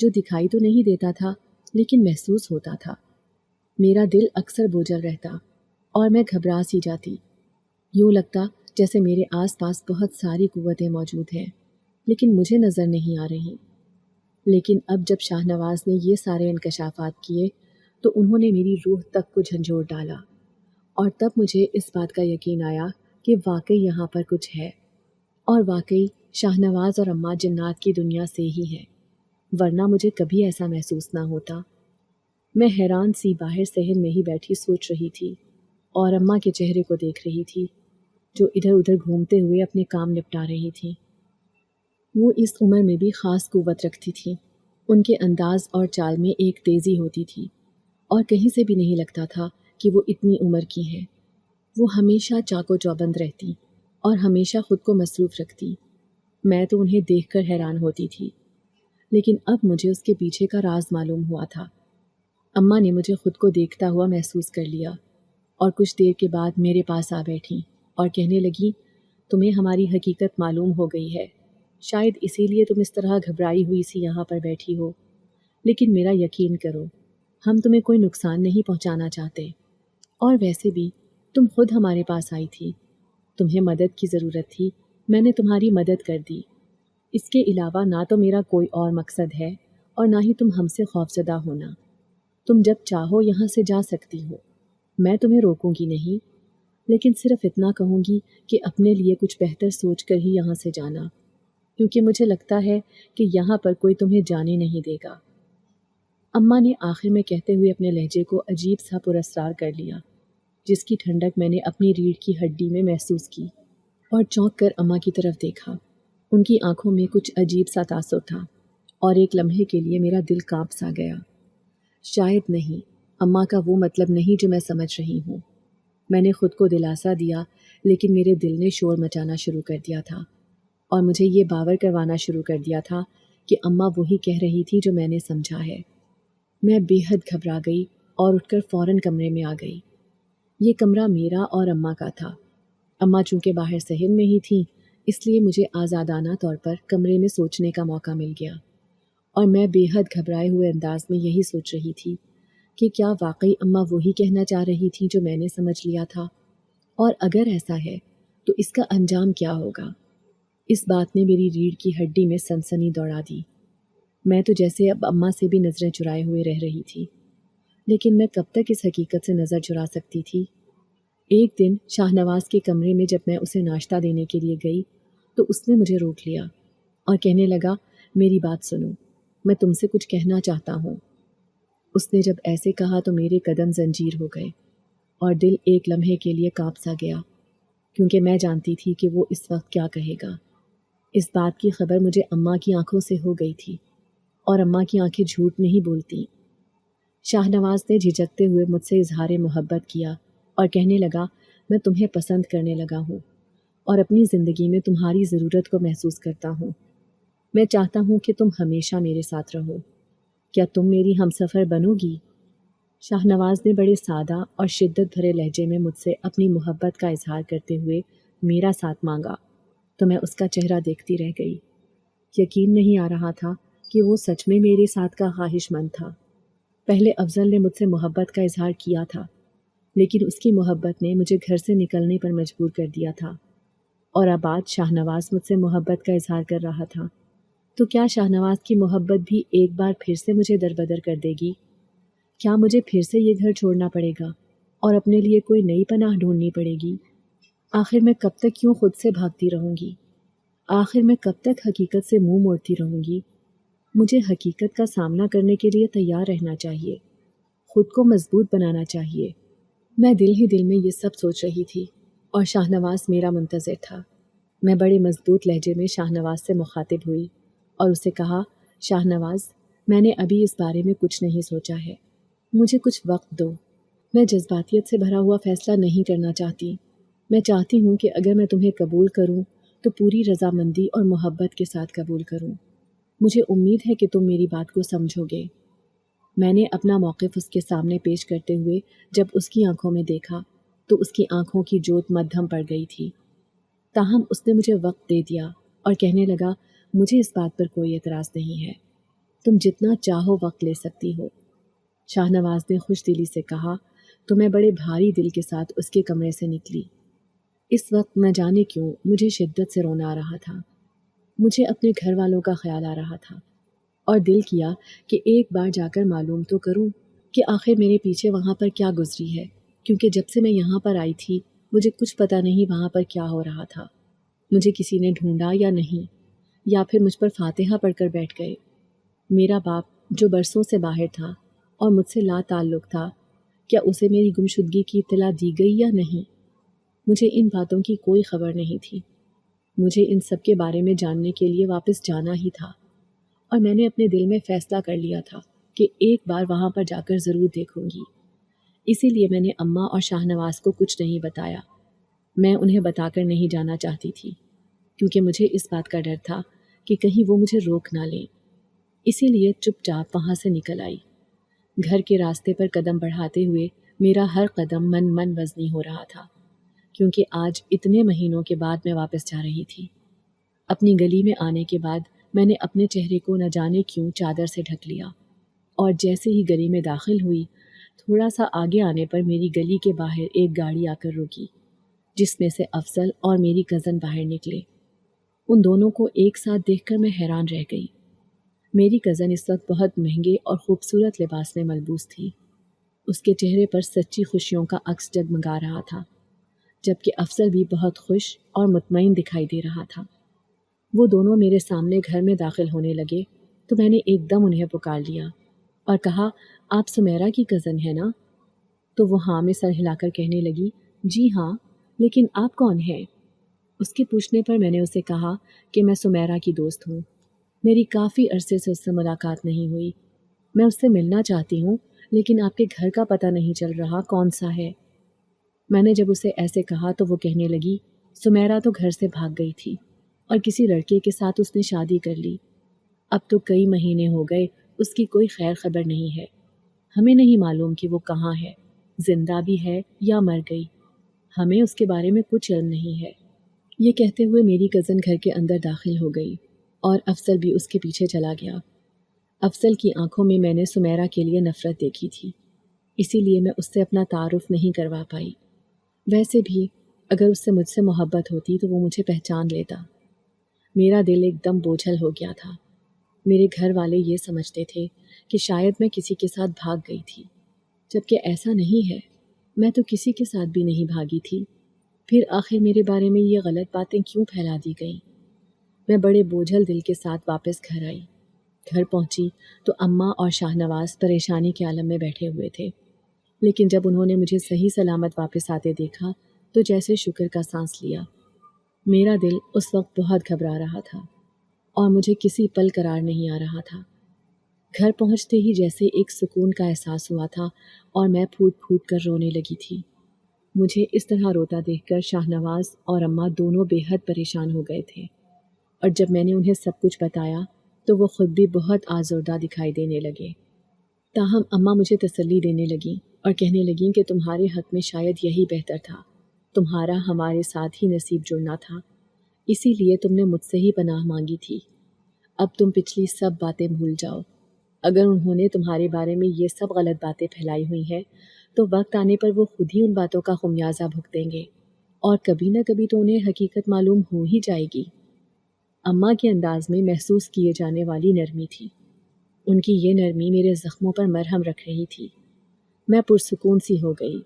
جو دکھائی تو نہیں دیتا تھا لیکن محسوس ہوتا تھا۔ میرا دل اکثر بوجھل رہتا اور میں گھبرا سی جاتی، یوں لگتا جیسے میرے آس پاس بہت ساری قوتیں موجود ہیں لیکن مجھے نظر نہیں آ رہی۔ لیکن اب جب شاہ نواز نے یہ سارے انکشافات کیے تو انہوں نے میری روح تک کو جھنجھوڑ ڈالا، اور تب مجھے اس بات کا یقین آیا کہ واقعی یہاں پر کچھ ہے، اور واقعی شاہ نواز اور اماں جنات کی دنیا سے ہی ہیں، ورنہ مجھے کبھی ایسا محسوس نہ ہوتا۔ میں حیران سی باہر صحن میں ہی بیٹھی سوچ رہی تھی اور اماں کے چہرے کو دیکھ رہی تھی جو ادھر ادھر گھومتے ہوئے اپنے کام نپٹا رہی تھی۔ وہ اس عمر میں بھی خاص قوت رکھتی تھی۔ ان کے انداز اور چال میں ایک تیزی ہوتی تھی اور کہیں سے بھی نہیں لگتا تھا کہ وہ اتنی عمر کی ہیں۔ وہ ہمیشہ چاق و چوبند رہتی اور ہمیشہ خود کو مصروف رکھتی۔ میں تو انہیں دیکھ کر حیران ہوتی تھی، لیکن اب مجھے اس کے پیچھے کا راز معلوم ہوا تھا۔ اماں نے مجھے خود کو دیکھتا ہوا محسوس کر لیا اور کچھ دیر کے بعد میرے پاس آ بیٹھیں اور کہنے لگی، تمہیں ہماری حقیقت معلوم ہو گئی ہے، شاید اسی لیے تم اس طرح گھبرائی ہوئی سی یہاں پر بیٹھی ہو، لیکن میرا یقین کرو، ہم تمہیں کوئی نقصان نہیں پہنچانا چاہتے، اور ویسے بھی تم خود ہمارے پاس آئی تھی، تمہیں مدد کی ضرورت تھی، میں نے تمہاری مدد کر دی۔ اس کے علاوہ نہ تو میرا کوئی اور مقصد ہے اور نہ ہی تم ہم سے خوفزدہ ہونا۔ تم جب چاہو یہاں سے جا سکتی ہو، میں تمہیں روکوں گی نہیں، لیکن صرف اتنا کہوں گی کہ اپنے لیے کچھ بہتر سوچ کر ہی یہاں سے جانا، کیونکہ مجھے لگتا ہے کہ یہاں پر کوئی تمہیں جانے نہیں دے گا۔ اماں نے آخر میں کہتے ہوئے اپنے لہجے کو عجیب سا پراسرار کر لیا، جس کی ٹھنڈک میں نے اپنی ریڑھ کی ہڈی میں محسوس کی، اور چونک کر اماں کی طرف دیکھا۔ ان کی آنکھوں میں کچھ عجیب سا تاثر تھا اور ایک لمحے کے لیے میرا دل کانپ سا گیا۔ شاید نہیں، اماں کا وہ مطلب نہیں جو میں سمجھ رہی ہوں۔ میں نے خود کو دلاسا دیا، لیکن میرے دل نے شور مچانا شروع کر دیا تھا اور مجھے یہ باور کروانا شروع کر دیا تھا کہ اماں وہی کہہ رہی تھی جو میں نے سمجھا ہے۔ میں بے حد گھبرا گئی اور اٹھ کر فوراً کمرے میں آ گئی۔ یہ کمرہ میرا اور اماں کا تھا۔ اماں چونکہ باہر صحن میں ہی تھیں، اس لیے مجھے آزادانہ طور پر کمرے میں سوچنے کا موقع مل گیا، اور میں بے حد گھبرائے ہوئے انداز میں یہی سوچ رہی تھی کہ کیا واقعی اماں وہی کہنا چاہ رہی تھی جو میں نے سمجھ لیا تھا، اور اگر ایسا ہے تو اس کا انجام کیا ہوگا۔ اس بات نے میری ریڑھ کی ہڈی میں سنسنی دوڑا دی۔ میں تو جیسے اب اماں سے بھی نظریں چرائے ہوئے رہ رہی تھی۔ لیکن میں کب تک اس حقیقت سے نظر چرا سکتی تھی؟ ایک دن شاہ نواز کے کمرے میں جب میں اسے ناشتہ دینے کے لیے گئی تو اس نے مجھے روک لیا اور کہنے لگا، میری بات سنو، میں تم سے کچھ کہنا چاہتا ہوں۔ اس نے جب ایسے کہا تو میرے قدم زنجیر ہو گئے اور دل ایک لمحے کے لیے کانپ سا گیا، کیونکہ میں جانتی تھی کہ وہ اس وقت کیا کہے گا۔ اس بات کی خبر مجھے اماں کی آنکھوں سے ہو گئی تھی، اور اماں کی آنکھیں جھوٹ نہیں بولتی۔ شاہ نواز نے جھجکتے ہوئے مجھ سے اظہار محبت کیا اور کہنے لگا، میں تمہیں پسند کرنے لگا ہوں اور اپنی زندگی میں تمہاری ضرورت کو محسوس کرتا ہوں۔ میں چاہتا ہوں کہ تم ہمیشہ میرے ساتھ رہو۔ کیا تم میری ہمسفر بنو گی؟ شاہ نواز نے بڑے سادہ اور شدت بھرے لہجے میں مجھ سے اپنی محبت کا اظہار کرتے ہوئے میرا ساتھ مانگا تو میں اس کا چہرہ دیکھتی رہ گئی۔ یقین نہیں آ رہا تھا کہ وہ سچ میں میرے ساتھ کا خواہش مند تھا۔ پہلے افضل نے مجھ سے محبت کا اظہار کیا تھا، لیکن اس کی محبت نے مجھے گھر سے نکلنے پر مجبور کر دیا تھا، اور اب آج شاہ نواز مجھ سے محبت کا اظہار کر رہا تھا۔ تو کیا شاہ نواز کی محبت بھی ایک بار پھر سے مجھے دربدر کر دے گی؟ کیا مجھے پھر سے یہ گھر چھوڑنا پڑے گا اور اپنے لیے کوئی نئی پناہ ڈھونڈنی پڑے گی؟ آخر میں کب تک کیوں خود سے بھاگتی رہوں گی؟ آخر میں کب تک حقیقت سے منہ موڑتی رہوں گی؟ مجھے حقیقت کا سامنا کرنے کے لیے تیار رہنا چاہیے، خود کو مضبوط بنانا چاہیے۔ میں دل ہی دل میں یہ سب سوچ رہی تھی اور شاہ نواز میرا منتظر تھا۔ میں بڑے مضبوط لہجے میں شاہ نواز سے مخاطب ہوئی اور اسے کہا، شاہ نواز، میں نے ابھی اس بارے میں کچھ نہیں سوچا ہے، مجھے کچھ وقت دو۔ میں جذباتیت سے بھرا ہوا فیصلہ نہیں کرنا چاہتی۔ میں چاہتی ہوں کہ اگر میں تمہیں قبول کروں تو پوری رضامندی اور محبت کے ساتھ قبول کروں۔ مجھے امید ہے کہ تم میری بات کو سمجھو گے۔ میں نے اپنا موقف اس کے سامنے پیش کرتے ہوئے جب اس کی آنکھوں میں دیکھا تو اس کی آنکھوں کی جوت مدھم پڑ گئی تھی۔ تاہم اس نے مجھے وقت دے دیا اور کہنے لگا، مجھے اس بات پر کوئی اعتراض نہیں ہے، تم جتنا چاہو وقت لے سکتی ہو۔ شاہ نواز نے خوش دلی سے کہا تو میں بڑے بھاری دل کے ساتھ اس کے کمرے سے نکلی۔ اس وقت نہ جانے کیوں مجھے شدت سے رونا آ رہا تھا۔ مجھے اپنے گھر والوں کا خیال آ رہا تھا اور دل کیا کہ ایک بار جا کر معلوم تو کروں کہ آخر میرے پیچھے وہاں پر کیا گزری ہے، کیونکہ جب سے میں یہاں پر آئی تھی مجھے کچھ پتہ نہیں وہاں پر کیا ہو رہا تھا۔ مجھے کسی نے ڈھونڈا یا نہیں، یا پھر مجھ پر فاتحہ پڑھ کر بیٹھ گئے۔ میرا باپ جو برسوں سے باہر تھا اور مجھ سے لا تعلق تھا، کیا اسے میری گمشدگی کی اطلاع دی گئی یا نہیں؟ مجھے ان باتوں کی کوئی خبر نہیں تھی۔ مجھے ان سب کے بارے میں جاننے کے لیے واپس جانا ہی تھا، اور میں نے اپنے دل میں فیصلہ کر لیا تھا کہ ایک بار وہاں پر جا کر ضرور دیکھوں گی۔ اسی لیے میں نے اماں اور شاہ نواز کو کچھ نہیں بتایا۔ میں انہیں بتا کر نہیں جانا چاہتی تھی، کیونکہ مجھے اس بات کا ڈر تھا کہ کہیں وہ مجھے روک نہ لیں۔ اسی لیے چپ چاپ وہاں سے نکل آئی۔ گھر کے راستے پر قدم بڑھاتے ہوئے میرا ہر قدم من وزنی ہو رہا تھا، کیونکہ آج اتنے مہینوں کے بعد میں واپس جا رہی تھی۔ اپنی گلی میں آنے کے بعد میں نے اپنے چہرے کو نہ جانے کیوں چادر سے ڈھک لیا، اور جیسے ہی گلی میں داخل ہوئی، تھوڑا سا آگے آنے پر میری گلی کے باہر ایک گاڑی آ کر رکی، جس میں سے افضل اور میری کزن باہر نکلے۔ ان دونوں کو ایک ساتھ دیکھ کر میں حیران رہ گئی۔ میری کزن اس وقت بہت مہنگے اور خوبصورت لباس میں ملبوس تھی۔ اس کے چہرے پر سچی خوشیوں کا عکس جگمگا رہا تھا، جبکہ افضل بھی بہت خوش اور مطمئن دکھائی دے رہا تھا۔ وہ دونوں میرے سامنے گھر میں داخل ہونے لگے تو میں نے ایک دم انہیں پکار لیا اور کہا، آپ سمیرا کی کزن ہے نا؟ تو وہ ہاں میں سر ہلا کر کہنے لگی، جی ہاں، لیکن آپ کون ہیں؟ اس کے پوچھنے پر میں نے اسے کہا کہ میں سمیرا کی دوست ہوں۔ میری کافی عرصے سے اس سے ملاقات نہیں ہوئی۔ میں اس سے ملنا چاہتی ہوں، لیکن آپ کے گھر کا پتہ نہیں چل رہا کون سا ہے۔ میں نے جب اسے ایسے کہا تو وہ کہنے لگی، سمیرا تو گھر سے بھاگ گئی تھی اور کسی لڑکے کے ساتھ اس نے شادی کر لی۔ اب تو کئی مہینے ہو گئے اس کی کوئی خیر خبر نہیں ہے۔ ہمیں نہیں معلوم کہ وہ کہاں ہے، زندہ بھی ہے یا مر گئی۔ ہمیں اس کے بارے میں کچھ علم نہیں ہے۔ یہ کہتے ہوئے میری کزن گھر کے اندر داخل ہو گئی اور افضل بھی اس کے پیچھے چلا گیا۔ افضل کی آنکھوں میں نے سمیرا کے لیے نفرت دیکھی تھی، اسی لیے میں اس سے اپنا تعارف نہیں کروا پائی۔ ویسے بھی اگر اس سے مجھ سے محبت ہوتی تو وہ مجھے پہچان لیتا۔ میرا دل ایک دم بوجھل ہو گیا تھا۔ میرے گھر والے یہ سمجھتے تھے کہ شاید میں کسی کے ساتھ بھاگ گئی تھی، جبکہ ایسا نہیں ہے، میں تو کسی کے ساتھ بھی نہیں بھاگی تھی، پھر آخر میرے بارے میں یہ غلط باتیں کیوں پھیلا دی گئیں؟ میں بڑے بوجھل دل کے ساتھ واپس گھر آئی۔ گھر پہنچی تو اماں اور شاہ نواز پریشانی کے عالم میں بیٹھے ہوئے تھے، لیکن جب انہوں نے مجھے صحیح سلامت واپس آتے دیکھا تو جیسے شکر کا سانس لیا۔ میرا دل اس وقت بہت گھبرا رہا تھا اور مجھے کسی پل قرار نہیں آ رہا تھا۔ گھر پہنچتے ہی جیسے ایک سکون کا احساس ہوا تھا اور میں پھوٹ پھوٹ کر رونے لگی تھی۔ مجھے اس طرح روتا دیکھ کر شاہ نواز اور اماں دونوں بے حد پریشان ہو گئے تھے، اور جب میں نے انہیں سب کچھ بتایا تو وہ خود بھی بہت آزردہ دکھائی دینے لگے۔ تاہم اماں مجھے تسلی دینے لگیں اور کہنے لگیں کہ تمہارے حق میں شاید یہی بہتر تھا، تمہارا ہمارے ساتھ ہی نصیب جڑنا تھا، اسی لیے تم نے مجھ سے ہی پناہ مانگی تھی۔ اب تم پچھلی سب باتیں بھول جاؤ۔ اگر انہوں نے تمہارے بارے میں یہ سب غلط باتیں پھیلائی ہوئی ہیں تو وقت آنے پر وہ خود ہی ان باتوں کا خمیازہ بھگتیں گے، اور کبھی نہ کبھی تو انہیں حقیقت معلوم ہو ہی جائے گی۔ اماں کے انداز میں محسوس کیے جانے والی نرمی تھی۔ ان کی یہ نرمی میرے زخموں پر مرہم رکھ رہی تھی۔ میں پرسکون سی ہو گئی۔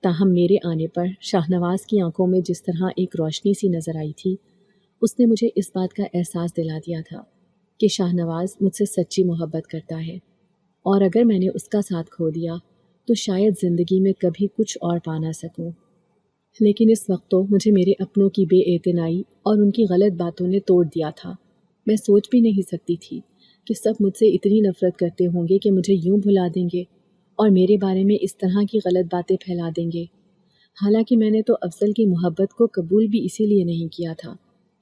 تاہم میرے آنے پر شاہ نواز کی آنکھوں میں جس طرح ایک روشنی سی نظر آئی تھی، اس نے مجھے اس بات کا احساس دلا دیا تھا کہ شاہ نواز مجھ سے سچی محبت کرتا ہے، اور اگر میں نے اس کا ساتھ کھو دیا تو شاید زندگی میں کبھی کچھ اور پا نہ سکوں۔ لیکن اس وقت تو مجھے میرے اپنوں کی بے اعتنائی اور ان کی غلط باتوں نے توڑ دیا تھا۔ میں سوچ بھی نہیں سکتی تھی کہ سب مجھ سے اتنی نفرت کرتے ہوں گے کہ مجھے یوں بھلا دیں گے اور میرے بارے میں اس طرح کی غلط باتیں پھیلا دیں گے۔ حالانکہ میں نے تو افضل کی محبت کو قبول بھی اسی لیے نہیں کیا تھا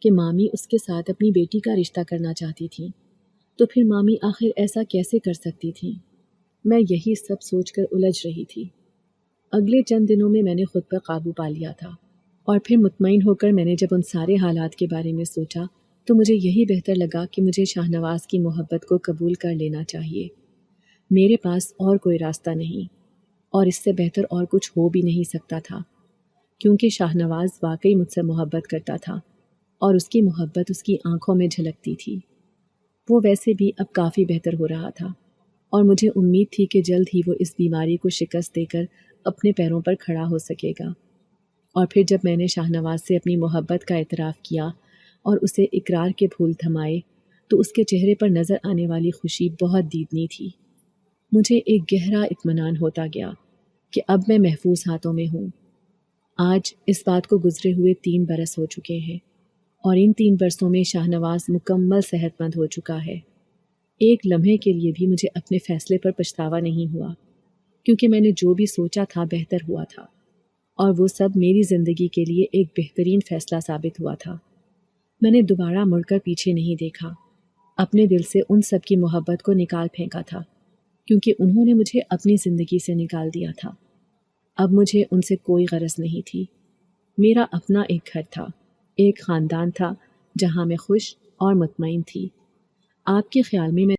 کہ مامی اس کے ساتھ اپنی بیٹی کا رشتہ کرنا چاہتی تھیں، تو پھر مامی آخر ایسا کیسے کر سکتی تھیں؟ میں یہی سب سوچ کر الجھ رہی تھی۔ اگلے چند دنوں میں نے خود پر قابو پا لیا تھا، اور پھر مطمئن ہو کر میں نے جب ان سارے حالات کے بارے میں سوچا تو مجھے یہی بہتر لگا کہ مجھے شاہ نواز کی محبت کو قبول کر لینا چاہیے۔ میرے پاس اور کوئی راستہ نہیں، اور اس سے بہتر اور کچھ ہو بھی نہیں سکتا تھا، کیونکہ شاہ نواز واقعی مجھ سے محبت کرتا تھا اور اس کی محبت اس کی آنکھوں میں جھلکتی تھی۔ وہ ویسے بھی اب کافی بہتر ہو رہا تھا، اور مجھے امید تھی کہ جلد ہی وہ اس بیماری کو شکست دے کر اپنے پیروں پر کھڑا ہو سکے گا۔ اور پھر جب میں نے شاہ نواز سے اپنی محبت کا اعتراف کیا اور اسے اقرار کے پھول تھمائے تو اس کے چہرے پر نظر آنے والی خوشی بہت دیدنی تھی۔ مجھے ایک گہرا اطمینان ہوتا گیا کہ اب میں محفوظ ہاتھوں میں ہوں۔ آج اس بات کو گزرے ہوئے 3 برس ہو چکے ہیں، اور ان 3 برسوں میں شاہ نواز مکمل صحت مند ہو چکا ہے۔ ایک لمحے کے لیے بھی مجھے اپنے فیصلے پر پچھتاوا نہیں ہوا، کیونکہ میں نے جو بھی سوچا تھا بہتر ہوا تھا، اور وہ سب میری زندگی کے لیے ایک بہترین فیصلہ ثابت ہوا تھا۔ میں نے دوبارہ مڑ کر پیچھے نہیں دیکھا، اپنے دل سے ان سب کی محبت کو نکال پھینکا تھا، کیونکہ انہوں نے مجھے اپنی زندگی سے نکال دیا تھا۔ اب مجھے ان سے کوئی غرض نہیں تھی۔ میرا اپنا ایک گھر تھا، ایک خاندان تھا جہاں میں خوش اور مطمئن تھی۔ آپ کے خیال میں